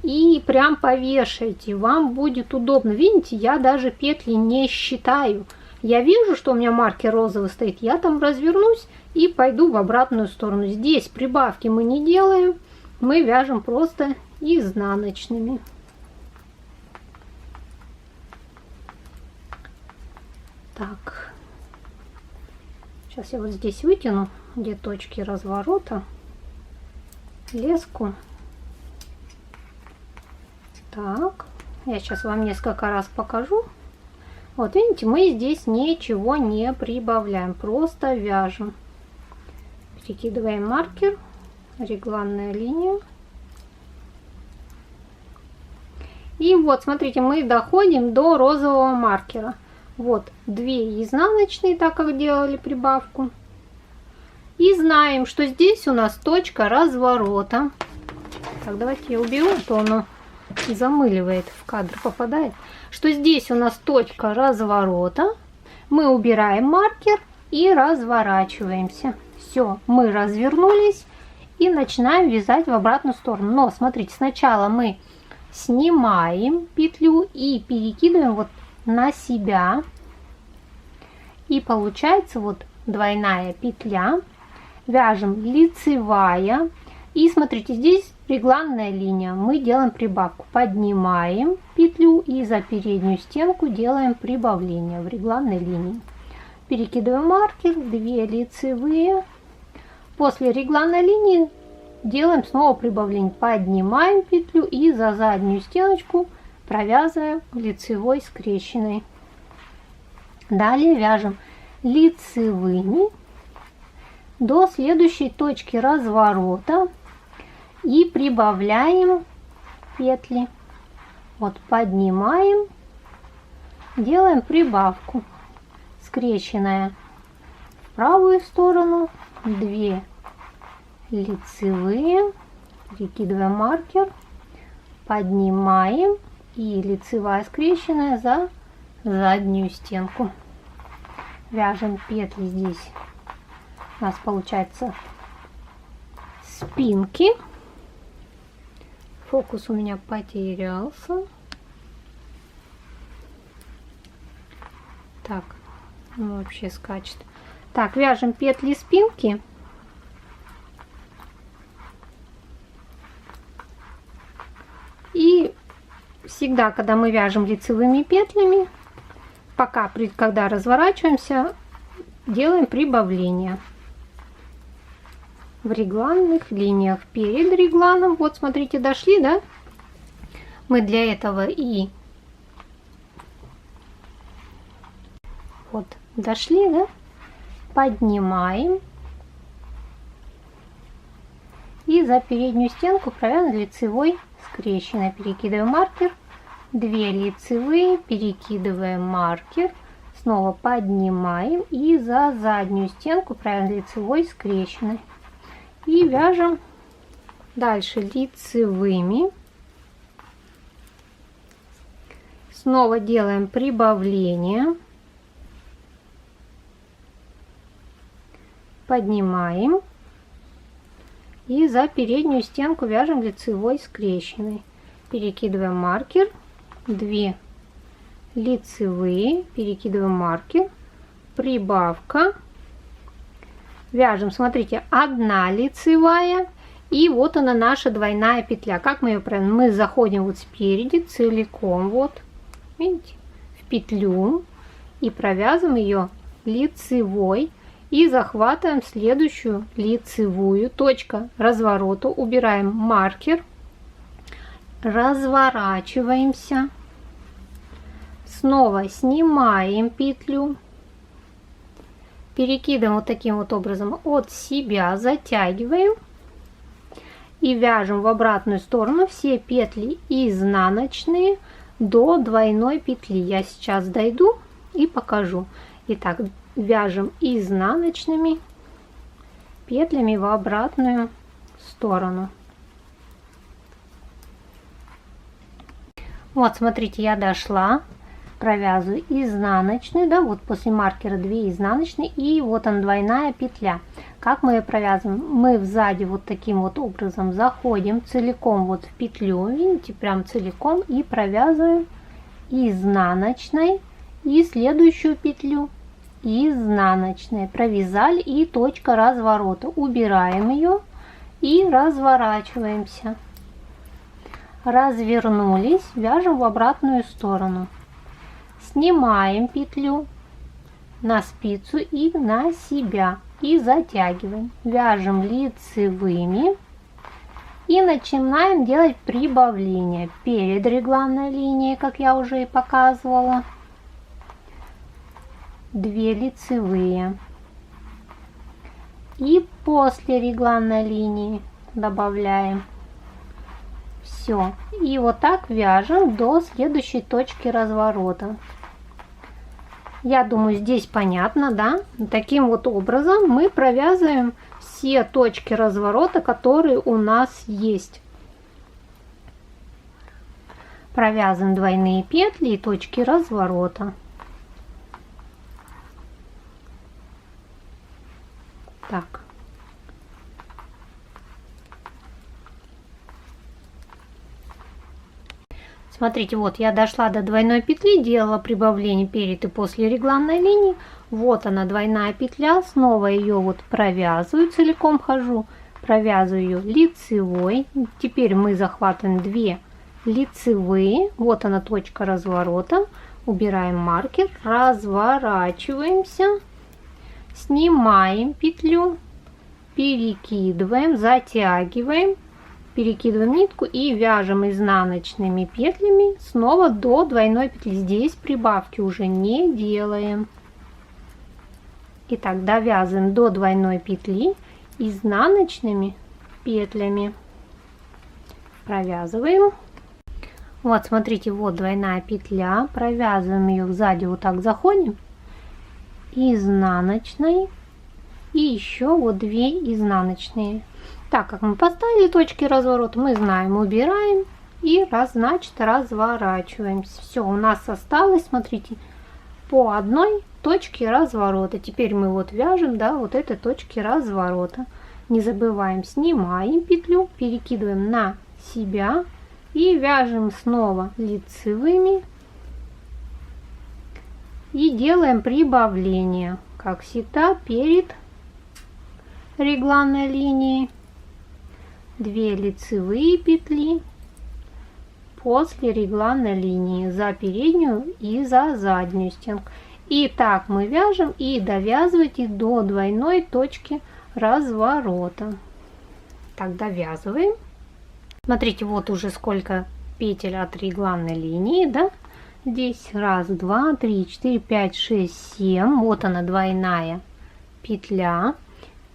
и прям повешайте, вам будет удобно. Видите, я даже петли не считаю. Я вижу, что у меня маркер розовый стоит, я там развернусь и пойду в обратную сторону. Здесь прибавки мы не делаем, мы вяжем просто изнаночными. Так, сейчас я вот здесь вытяну, где точки разворота, леску. Так, я сейчас вам несколько раз покажу. Вот видите, мы здесь ничего не прибавляем, просто вяжем. Перекидываем маркер, регланная линия. И вот, смотрите, мы доходим до розового маркера. Вот 2 изнаночные, так как делали прибавку. И знаем, что здесь у нас точка разворота. Так, давайте я уберу, а то оно замыливает, в кадр попадает. Что здесь у нас точка разворота. Мы убираем маркер и разворачиваемся. Все, мы развернулись и начинаем вязать в обратную сторону. Но смотрите, сначала мы снимаем петлю и перекидываем вот на себя. И получается вот двойная петля. Вяжем лицевая. И смотрите, здесь регланная линия. Мы делаем прибавку. Поднимаем петлю и за переднюю стенку делаем прибавление в регланной линии. Перекидываем маркер, 2 лицевые. После регланной линии делаем снова прибавление. Поднимаем петлю и за заднюю стеночку провязываем лицевой скрещенной. Далее вяжем лицевыми до следующей точки разворота и прибавляем петли. Вот поднимаем, делаем прибавку. Скрещенная в правую сторону, 2 лицевые, перекидываем маркер, поднимаем и лицевая скрещенная за заднюю стенку. Вяжем петли здесь. У нас получается спинки. Фокус у меня потерялся. Так, ну вообще скачет. Так, вяжем петли спинки. И всегда, когда мы вяжем лицевыми петлями, когда разворачиваемся, делаем прибавление в регланных линиях перед регланом. Вот смотрите, дошли, да? Мы для этого и вот дошли, да? Поднимаем и за переднюю стенку провязываем лицевой скрещенной. Перекидываем маркер, 2 лицевые, перекидываем маркер, снова поднимаем и за заднюю стенку провязываем лицевой скрещенной. И вяжем дальше лицевыми. Снова делаем прибавление. Поднимаем. И за переднюю стенку вяжем лицевой скрещенной. Перекидываем маркер. 2 лицевые. Перекидываем маркер. Прибавка. Вяжем, смотрите, 1 лицевая, и вот она наша двойная петля. Как мы ее провязываем? Мы заходим вот спереди целиком, вот, видите, в петлю и провязываем ее лицевой и захватываем следующую лицевую. Точка разворота, убираем маркер, разворачиваемся, снова снимаем петлю. Перекидываем вот таким вот образом от себя, затягиваем и вяжем в обратную сторону все петли изнаночные до двойной петли. Я сейчас дойду и покажу. Итак, вяжем изнаночными петлями в обратную сторону. Вот, смотрите, я дошла. Провязываю изнаночную, да, вот после маркера 2 изнаночные, и вот она двойная петля. Как мы ее провязываем? Мы сзади вот таким вот образом заходим целиком вот в петлю, видите, прям целиком, и провязываем изнаночной и следующую петлю изнаночной. Провязали, и точка разворота. Убираем ее и разворачиваемся. Развернулись, вяжем в обратную сторону. Снимаем петлю на спицу и на себя и затягиваем. Вяжем лицевыми И начинаем делать прибавление перед регланной линией, как я уже и показывала. 2 лицевые. И после регланной линии добавляем. Все. И вот так вяжем до следующей точки разворота. Я думаю, здесь понятно, да? Таким вот образом мы провязываем все точки разворота, которые у нас есть. Провязываем двойные петли и точки разворота. Так. Смотрите, вот я дошла до двойной петли, делала прибавление перед и после регланной линии. Вот она, двойная петля, снова ее вот провязываю, целиком хожу, провязываю ее лицевой. Теперь мы захватываем 2 лицевые, вот она точка разворота, убираем маркер, разворачиваемся, снимаем петлю, перекидываем, затягиваем. Перекидываем нитку и вяжем изнаночными петлями снова до двойной петли. Здесь прибавки уже не делаем. Итак, довязываем до двойной петли изнаночными петлями. Провязываем. Вот, смотрите, вот двойная петля. Провязываем ее сзади, вот так заходим. Изнаночной. И еще вот 2 изнаночные. Так как мы поставили точки разворота, мы знаем, убираем и значит разворачиваемся. Все, у нас осталось, смотрите, по одной точке разворота. Теперь мы вот вяжем, да, вот этой точки разворота. Не забываем, снимаем петлю, перекидываем на себя и вяжем снова лицевыми и делаем прибавление, как всегда, перед регланной линией. 2 лицевые петли после регланной линии за переднюю и за заднюю стенку. И так мы вяжем и довязывайте до двойной точки разворота. Так, довязываем. Смотрите, вот уже сколько петель от регланной линии, да? Здесь 1, 2, 3, 4, 5, 6, 7. Вот она, двойная петля.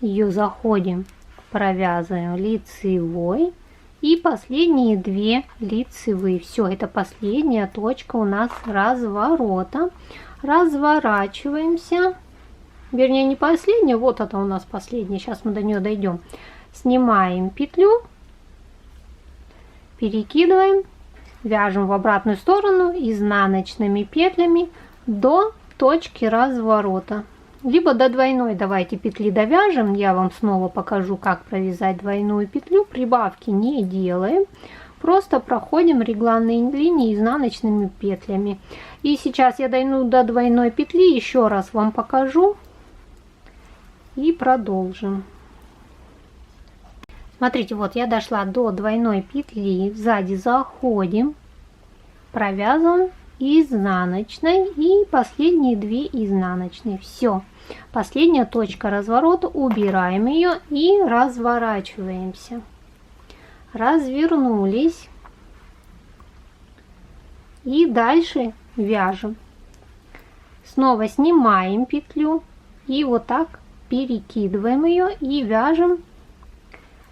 Ее заходим, провязываем лицевой и последние 2 лицевые. Все, это последняя точка у нас разворота. Разворачиваемся, вернее не последняя, вот это у нас последняя, сейчас мы до нее дойдем. Снимаем петлю, перекидываем, вяжем в обратную сторону изнаночными петлями до точки разворота. Либо до двойной давайте петли довяжем, я вам снова покажу, как провязать двойную петлю. Прибавки не делаем, просто проходим регланные линии изнаночными петлями. И сейчас я дойду до двойной петли, еще раз вам покажу и продолжим. Смотрите, вот я дошла до двойной петли, сзади заходим, провязываем изнаночной и последние 2 изнаночные. Все, последняя точка разворота, убираем ее и разворачиваемся. Развернулись и дальше вяжем. Снова снимаем петлю и вот так перекидываем ее и вяжем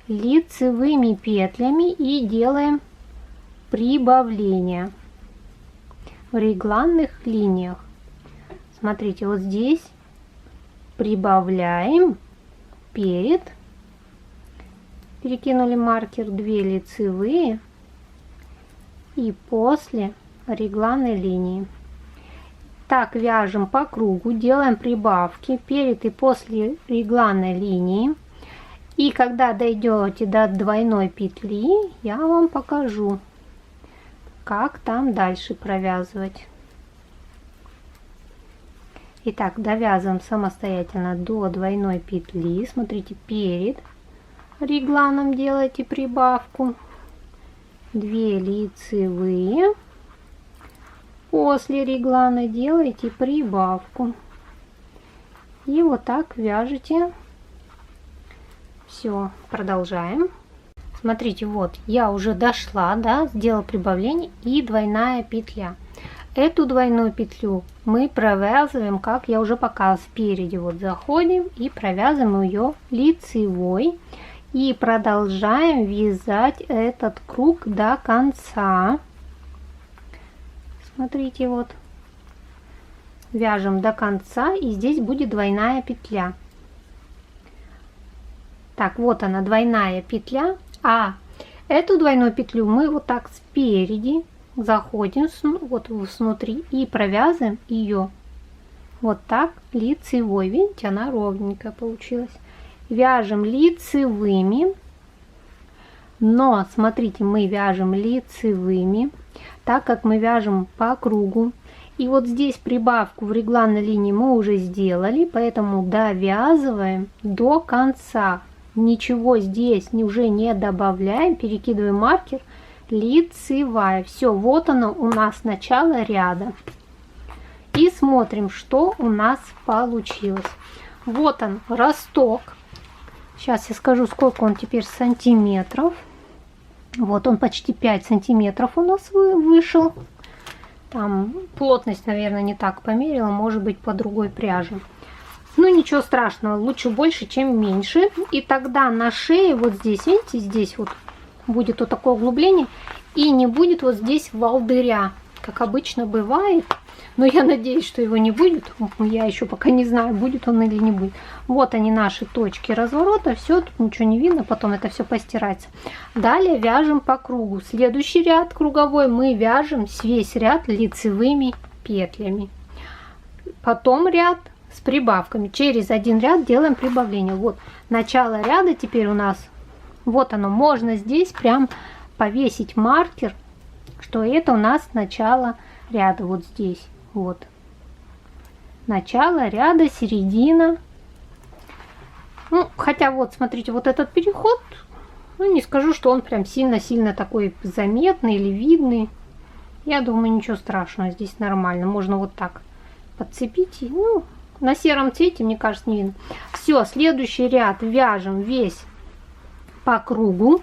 лицевыми петлями и делаем прибавление в регланных линиях. Смотрите, вот здесь прибавляем перед, перекинули маркер, 2 лицевые и после регланной линии. Так вяжем по кругу, делаем прибавки перед и после регланной линии. И когда дойдете до двойной петли, я вам покажу, как там дальше провязывать. Итак, довязываем самостоятельно до двойной петли. Смотрите, перед регланом делайте прибавку. 2 лицевые. После реглана делайте прибавку. И вот так вяжете. Все, продолжаем. смотрите, вот я уже дошла, да, сделала прибавление и двойная петля. Эту двойную петлю мы провязываем, как я уже показывала, спереди. Вот заходим и провязываем ее лицевой. И продолжаем вязать этот круг до конца. Смотрите, вот. Вяжем до конца, и здесь будет двойная петля. Так, вот она, двойная петля. А эту двойную петлю мы вот так спереди заходим вот внутри и провязываем ее вот так лицевой. Видите, она ровненькая получилась. Вяжем лицевыми, но смотрите, мы вяжем лицевыми, так как мы вяжем по кругу. И вот здесь прибавку в регланной линии мы уже сделали, поэтому довязываем до конца. Ничего здесь уже не добавляем, перекидываем маркер. Лицевая. Все, вот оно у нас начало ряда. И смотрим, что у нас получилось. Вот он, росток. Сейчас я скажу, сколько он теперь сантиметров. Вот он почти 5 сантиметров у нас вышел. Там плотность, наверное, не так померила, может быть, по другой пряже. Ну, ничего страшного, лучше больше, чем меньше. И тогда на шее, вот здесь, видите, здесь вот будет вот такое углубление, и не будет вот здесь волдыря, как обычно бывает. Но я надеюсь, что его не будет. Я еще пока не знаю, будет он или не будет. Вот они, наши точки разворота. Все, тут ничего не видно, потом это все постирается. Далее вяжем по кругу. Следующий ряд круговой мы вяжем весь ряд лицевыми петлями. Потом ряд с прибавками. Через один ряд делаем прибавление. Вот начало ряда теперь у нас. Вот оно, можно здесь прям повесить маркер, что это у нас начало ряда, вот здесь, вот. Начало ряда, середина. Ну, хотя вот, смотрите, вот этот переход, ну, не скажу, что он прям сильно-сильно такой заметный или видный. Я думаю, ничего страшного, здесь нормально. Можно вот так подцепить, и, ну, на сером цвете, мне кажется, не видно. Все, следующий ряд вяжем весь по кругу,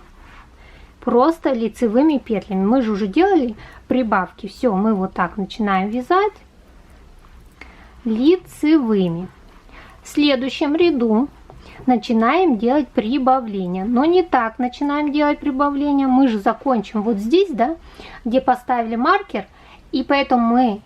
просто лицевыми петлями. Мы же уже делали прибавки. Все, мы вот так начинаем вязать лицевыми. В следующем ряду начинаем делать прибавление. Но не так начинаем делать прибавление. Мы же закончим вот здесь, да, где поставили маркер. И поэтому мы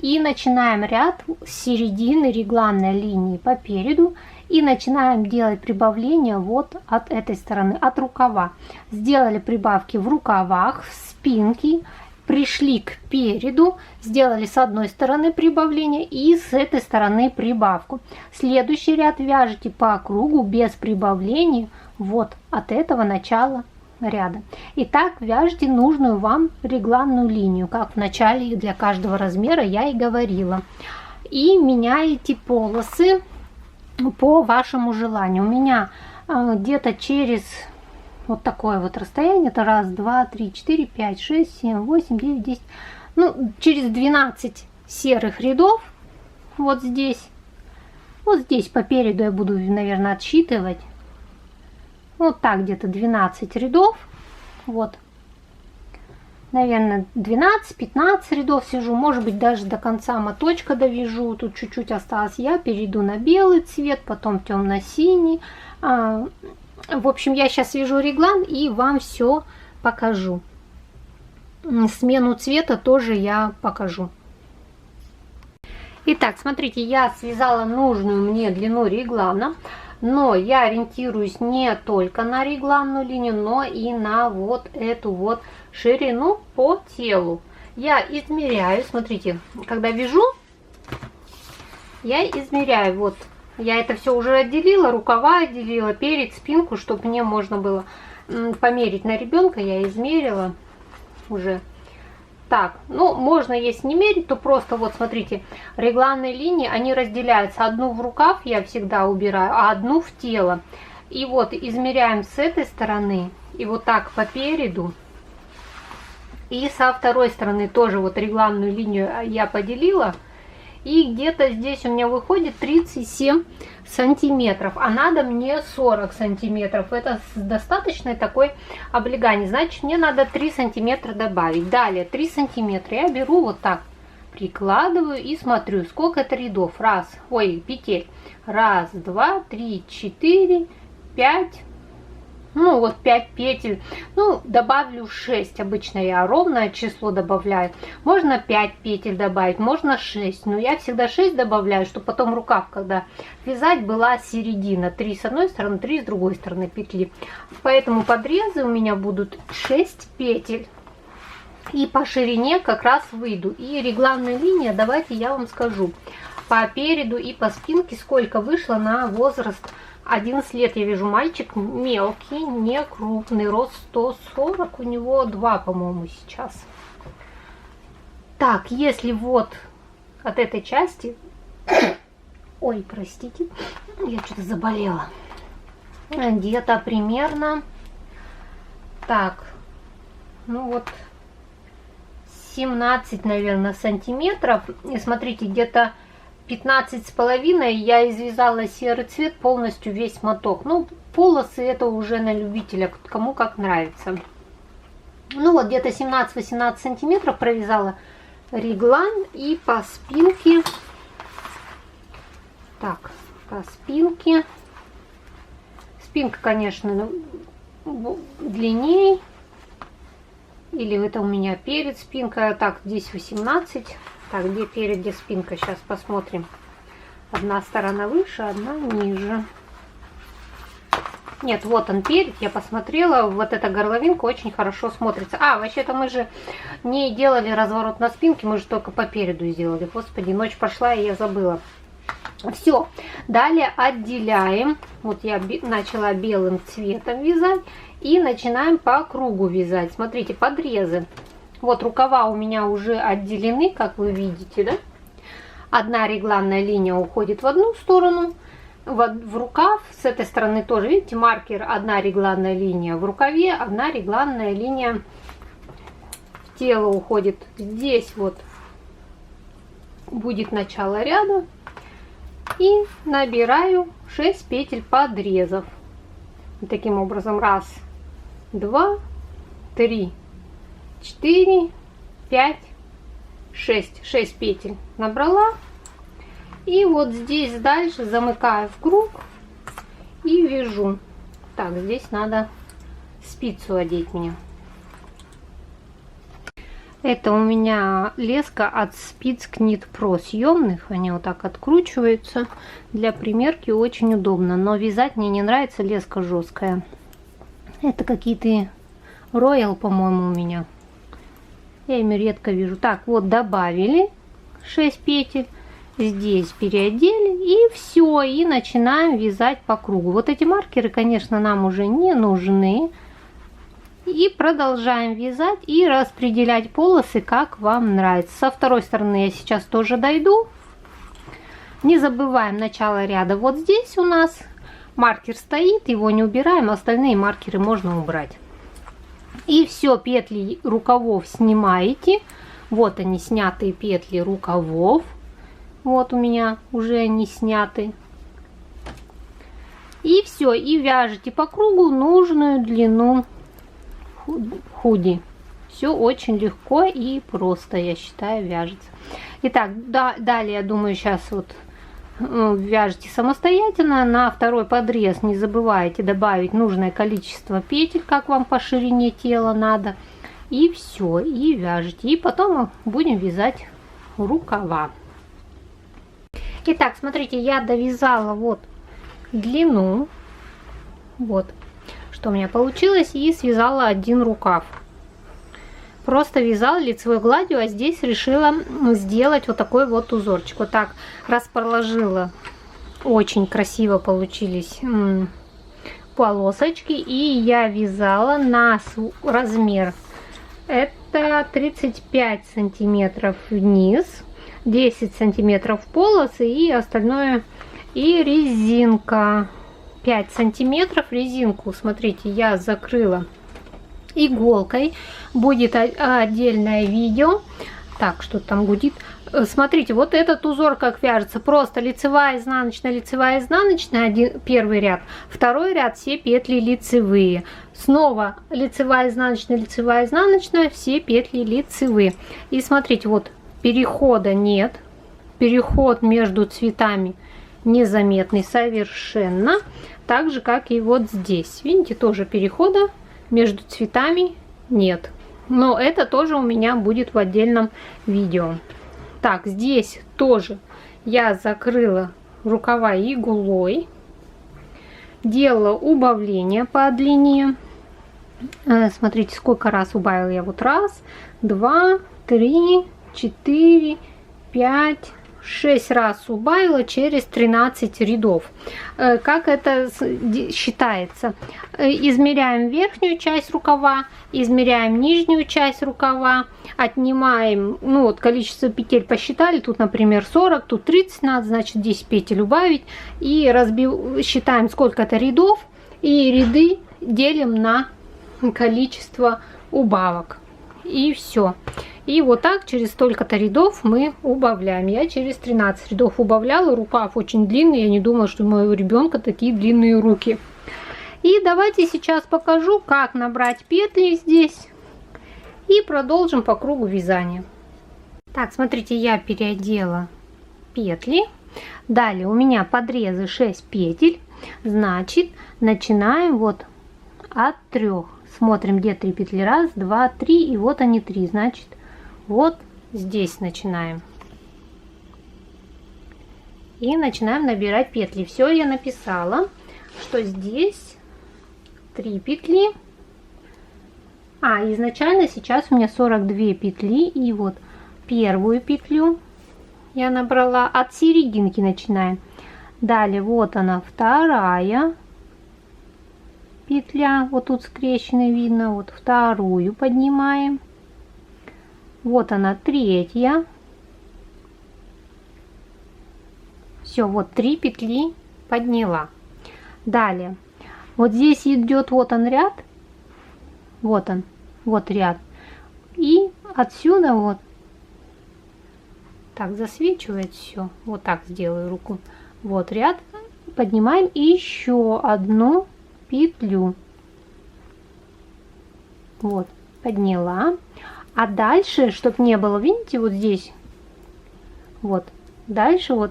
и начинаем ряд с середины регланной линии по переду. И начинаем делать прибавление вот от этой стороны, от рукава. Сделали прибавки в рукавах, в спинке, пришли к переду, сделали с одной стороны прибавление и с этой стороны прибавку. Следующий ряд вяжете по кругу без прибавлений вот от этого начала ряда. И так вяжите нужную вам регланную линию, как в начале для каждого размера я и говорила. И меняете полосы по вашему желанию. У меня где-то через вот такое вот расстояние, это 1, 2, 3, 4, 5, 6, 7, 8, 9, 10, ну, через 12 серых рядов, вот здесь по переду я буду, наверное, отсчитывать, вот так где-то 12 рядов, вот, наверное, 12-15 рядов сижу, может быть, даже до конца моточка довяжу, тут чуть-чуть осталось, я перейду на белый цвет, потом темно-синий. В общем, я сейчас вяжу реглан и вам все покажу. Смену цвета тоже я покажу. Итак, смотрите, я связала нужную мне длину реглана, но я ориентируюсь не только на регланную линию, но и на вот эту вот ширину по телу. Я измеряю, смотрите, когда вяжу, я измеряю, вот, я это все уже отделила, рукава отделила, перед, спинку, чтобы мне можно было померить на ребенка, я измерила уже. Так, ну, можно, если не мерить, то просто, вот, смотрите, регланные линии, они разделяются. Одну в рукав я всегда убираю, а одну в тело. И вот, измеряем с этой стороны, и вот так по переду. И со второй стороны тоже вот регланную линию я поделила. И где-то здесь у меня выходит 37 сантиметров, а надо мне 40 сантиметров. Это с достаточной такой облегание, значит мне надо 3 сантиметра добавить. Далее 3 сантиметра я беру вот так, прикладываю и смотрю, сколько это рядов. Петель. 1, 2, 3, 4, 5. Ну, вот 5 петель. Ну, добавлю 6. Обычно я ровное число добавляю. Можно 5 петель добавить, можно 6. Но я всегда 6 добавляю, чтобы потом рукав, когда вязать, была середина. 3 с одной стороны, 3 с другой стороны петли. Поэтому подрезы у меня будут 6 петель. И по ширине как раз выйду. И регланная линия, давайте я вам скажу. По переду и по спинке сколько вышло на возраст 11 лет. Я вижу, мальчик мелкий, не крупный, рост 140, у него 2, по-моему, сейчас. Так, если вот от этой части... Ой, простите, я что-то заболела. Где-то примерно... Так, ну вот 17, наверное, сантиметров. И смотрите, где-то 15,5 я извязала серый цвет полностью весь моток. Ну, полосы это уже на любителя, кому как нравится. Ну вот где-то 17-18 сантиметров провязала реглан. И по спинке, так, по спинке, спинка, конечно, длиннее, или это у меня перед спинкой. Так, здесь 18. Так, где перед, где спинка? Сейчас посмотрим. Одна сторона выше, одна ниже. Нет, вот он перед, я посмотрела. Вот эта горловинка очень хорошо смотрится. А, вообще-то мы же не делали разворот на спинке, мы же только по переду сделали. Господи, ночь пошла, и я забыла. Все, далее отделяем. Вот я начала белым цветом вязать. И начинаем по кругу вязать. Смотрите, подрезы. Вот рукава у меня уже отделены, как вы видите, да? Одна регланная линия уходит в одну сторону, в рукав. С этой стороны тоже, видите, маркер, одна регланная линия в рукаве, одна регланная линия в тело уходит. Здесь вот будет начало ряда. И набираю 6 петель подрезов. Таким образом, 1, 2, 3, 4, 5, 6. 6 петель набрала. И вот здесь дальше замыкаю в круг и вяжу. Так, здесь надо спицу одеть мне. Это у меня леска от спиц Knit Pro съемных. Они вот так откручиваются. Для примерки очень удобно. Но вязать мне не нравится, леска жесткая. Это какие-то Royal, по-моему, у меня. Я ими редко вяжу. Так, вот добавили 6 петель. Здесь переодели. И все. И начинаем вязать по кругу. Вот эти маркеры, конечно, нам уже не нужны. И продолжаем вязать и распределять полосы, как вам нравится. Со второй стороны я сейчас тоже дойду. Не забываем начало ряда. Вот здесь у нас маркер стоит, его не убираем, остальные маркеры можно убрать. И все, петли рукавов снимаете. Вот они, снятые петли рукавов. Вот у меня уже они сняты. И все, и вяжете по кругу нужную длину худи. Все очень легко и просто, я считаю, вяжется. Итак, далее, я думаю, сейчас вот вяжете самостоятельно. На второй подрез не забывайте добавить нужное количество петель, как вам по ширине тела надо. И все, и вяжете. И потом будем вязать рукава. Итак, смотрите, я довязала вот длину. Вот что у меня получилось, и связала один рукав. Просто вязала лицевой гладью, а здесь решила сделать вот такой вот узорчик. Вот так расположила. Очень красиво получились полосочки. И я вязала на размер. Это 35 сантиметров вниз, 10 сантиметров полосы и остальное. И резинка. 5 сантиметров резинку, смотрите, я закрыла иголкой. Будет отдельное видео. Так, что там гудит. Смотрите, вот этот узор как вяжется. Просто лицевая, изнаночная, первый ряд. Второй ряд все петли лицевые. Снова лицевая, изнаночная, все петли лицевые. И смотрите, вот перехода нет. Переход между цветами незаметный совершенно. Так же, как и вот здесь. Видите, тоже перехода между цветами нет. Но это тоже у меня будет в отдельном видео. Так, здесь тоже я закрыла рукава иглой. Делала убавление по длине. Смотрите, сколько раз убавила я. Вот раз, два, три, 4, 5, 6 раз убавила через 13 рядов. Как это считается? Измеряем верхнюю часть рукава, измеряем нижнюю часть рукава, отнимаем, ну вот количество петель посчитали, тут, например, 40, тут 30 надо, значит 10 петель убавить, и считаем сколько-то рядов, и ряды делим на количество убавок. И все. И вот так через столько-то рядов мы убавляем. Я через 13 рядов убавляла. Рукав очень длинный. Я не думала, что у моего ребенка такие длинные руки. И давайте сейчас покажу, как набрать петли здесь. И продолжим по кругу вязания. Так, смотрите, я переодела петли. Далее у меня подрезы 6 петель. Значит, начинаем вот от 3. Смотрим, где 3 петли. 1, 2, 3. И вот они 3. Значит, вот здесь начинаем. И начинаем набирать петли. Все, я написала, что здесь 3 петли. Изначально сейчас у меня 42 петли. И вот первую петлю я набрала. От серединки начинаем. Далее вот она, вторая петля. Вот тут скрещенная видно. Вот вторую поднимаем. Вот она, третья. Все, вот 3 петли подняла. Далее, вот здесь идет, вот он ряд. Вот он, вот ряд. И отсюда вот, так засвечивает все. Вот так сделаю руку. Вот ряд. Поднимаем еще одну петлю. Вот, подняла. А дальше, чтобы не было, видите, вот здесь, вот, дальше вот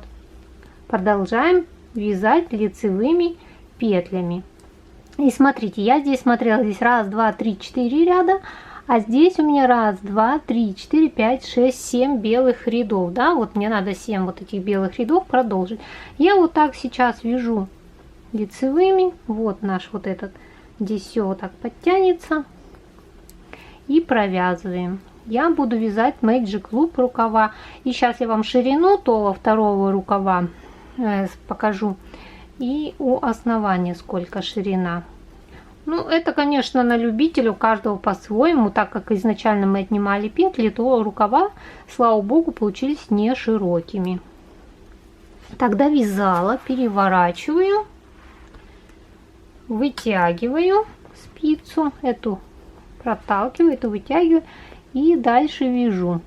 продолжаем вязать лицевыми петлями. И смотрите, я здесь смотрела, здесь 1, 2, 3, 4 ряда, а здесь у меня 1, 2, 3, 4, 5, 6, 7 белых рядов, да, вот мне надо 7 вот этих белых рядов продолжить. Я вот так сейчас вяжу лицевыми, вот наш вот этот, здесь все вот так подтянется. И провязываем. Я буду вязать Magic Loop рукава. И сейчас я вам ширину того второго рукава покажу. И у основания сколько ширина. Ну, это, конечно, на любителя, у каждого по-своему. Так как изначально мы отнимали петли, то рукава, слава богу, получились не широкими. Тогда вязала, переворачиваю, вытягиваю спицу эту. Проталкиваю, это вытягиваю и дальше вяжу.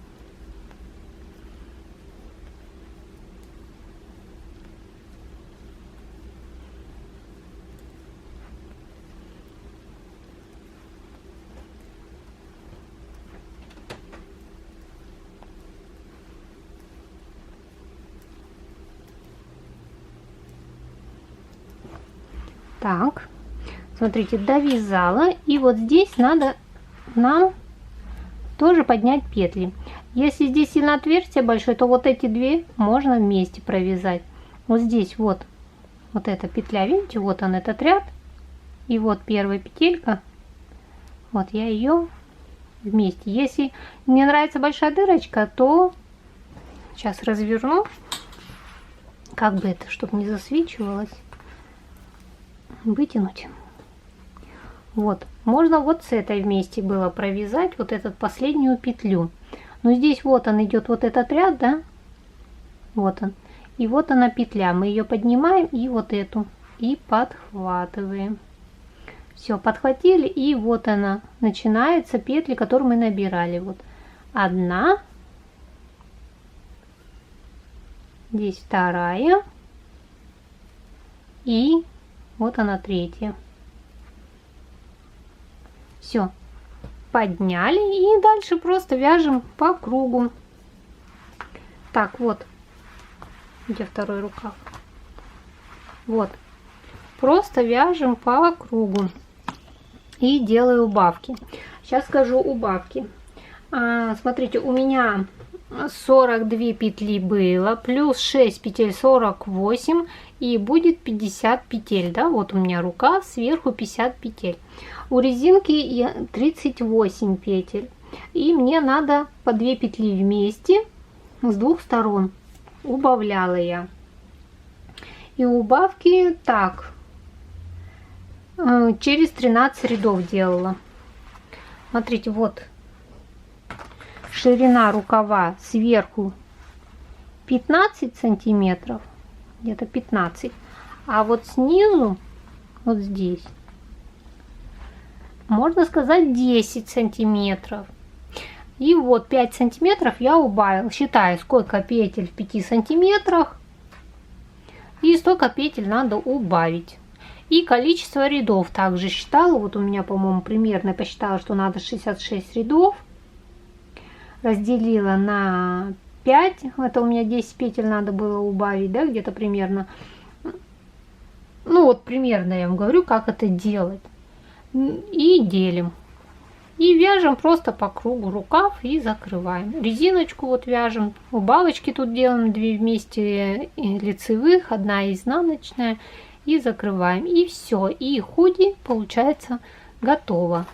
Так, смотрите, довязала, и вот здесь надо нам тоже поднять петли. Если здесь сильно отверстие большое, то вот эти две можно вместе провязать. Вот здесь вот эта петля, видите, вот он этот ряд, и вот первая петелька, вот я ее вместе. Если мне нравится большая дырочка, то сейчас разверну, как бы это, чтобы не засвечивалось, вытянуть. Вот, можно вот с этой вместе было провязать вот эту последнюю петлю. Но здесь вот он идет, вот этот ряд, да, вот он. И вот она петля, мы ее поднимаем и вот эту, и подхватываем. Все, подхватили, и вот она, начинается петли, которые мы набирали. Вот одна, здесь вторая и вот она третья. Все, подняли и дальше просто вяжем по кругу. Так, вот, где второй рукав? Вот, просто вяжем по кругу и делаю убавки. Сейчас скажу убавки. Смотрите, у меня 42 петли было, плюс 6 петель 48, и будет 50 петель, да, вот у меня рукав, сверху 50 петель. У резинки 38 петель, и мне надо по 2 петли вместе с двух сторон, убавляла я. И убавки так, через 13 рядов делала. Смотрите, вот ширина рукава сверху 15 сантиметров, где-то 15, а вот снизу, вот здесь, можно сказать 10 сантиметров. И вот 5 сантиметров я убавила. Считаю, сколько петель в 5 сантиметрах, и столько петель надо убавить. И количество рядов также считала. Вот у меня, по-моему, примерно посчитала, что надо 66 рядов. Разделила на 5. Это у меня 10 петель надо было убавить, да, где-то примерно. Ну вот примерно я вам говорю, как это делать. И делим. И вяжем просто по кругу рукав и закрываем. Резиночку вот вяжем. Убавочки тут делаем 2 вместе лицевых, 1 изнаночная. И закрываем. И все. И худи получается готово.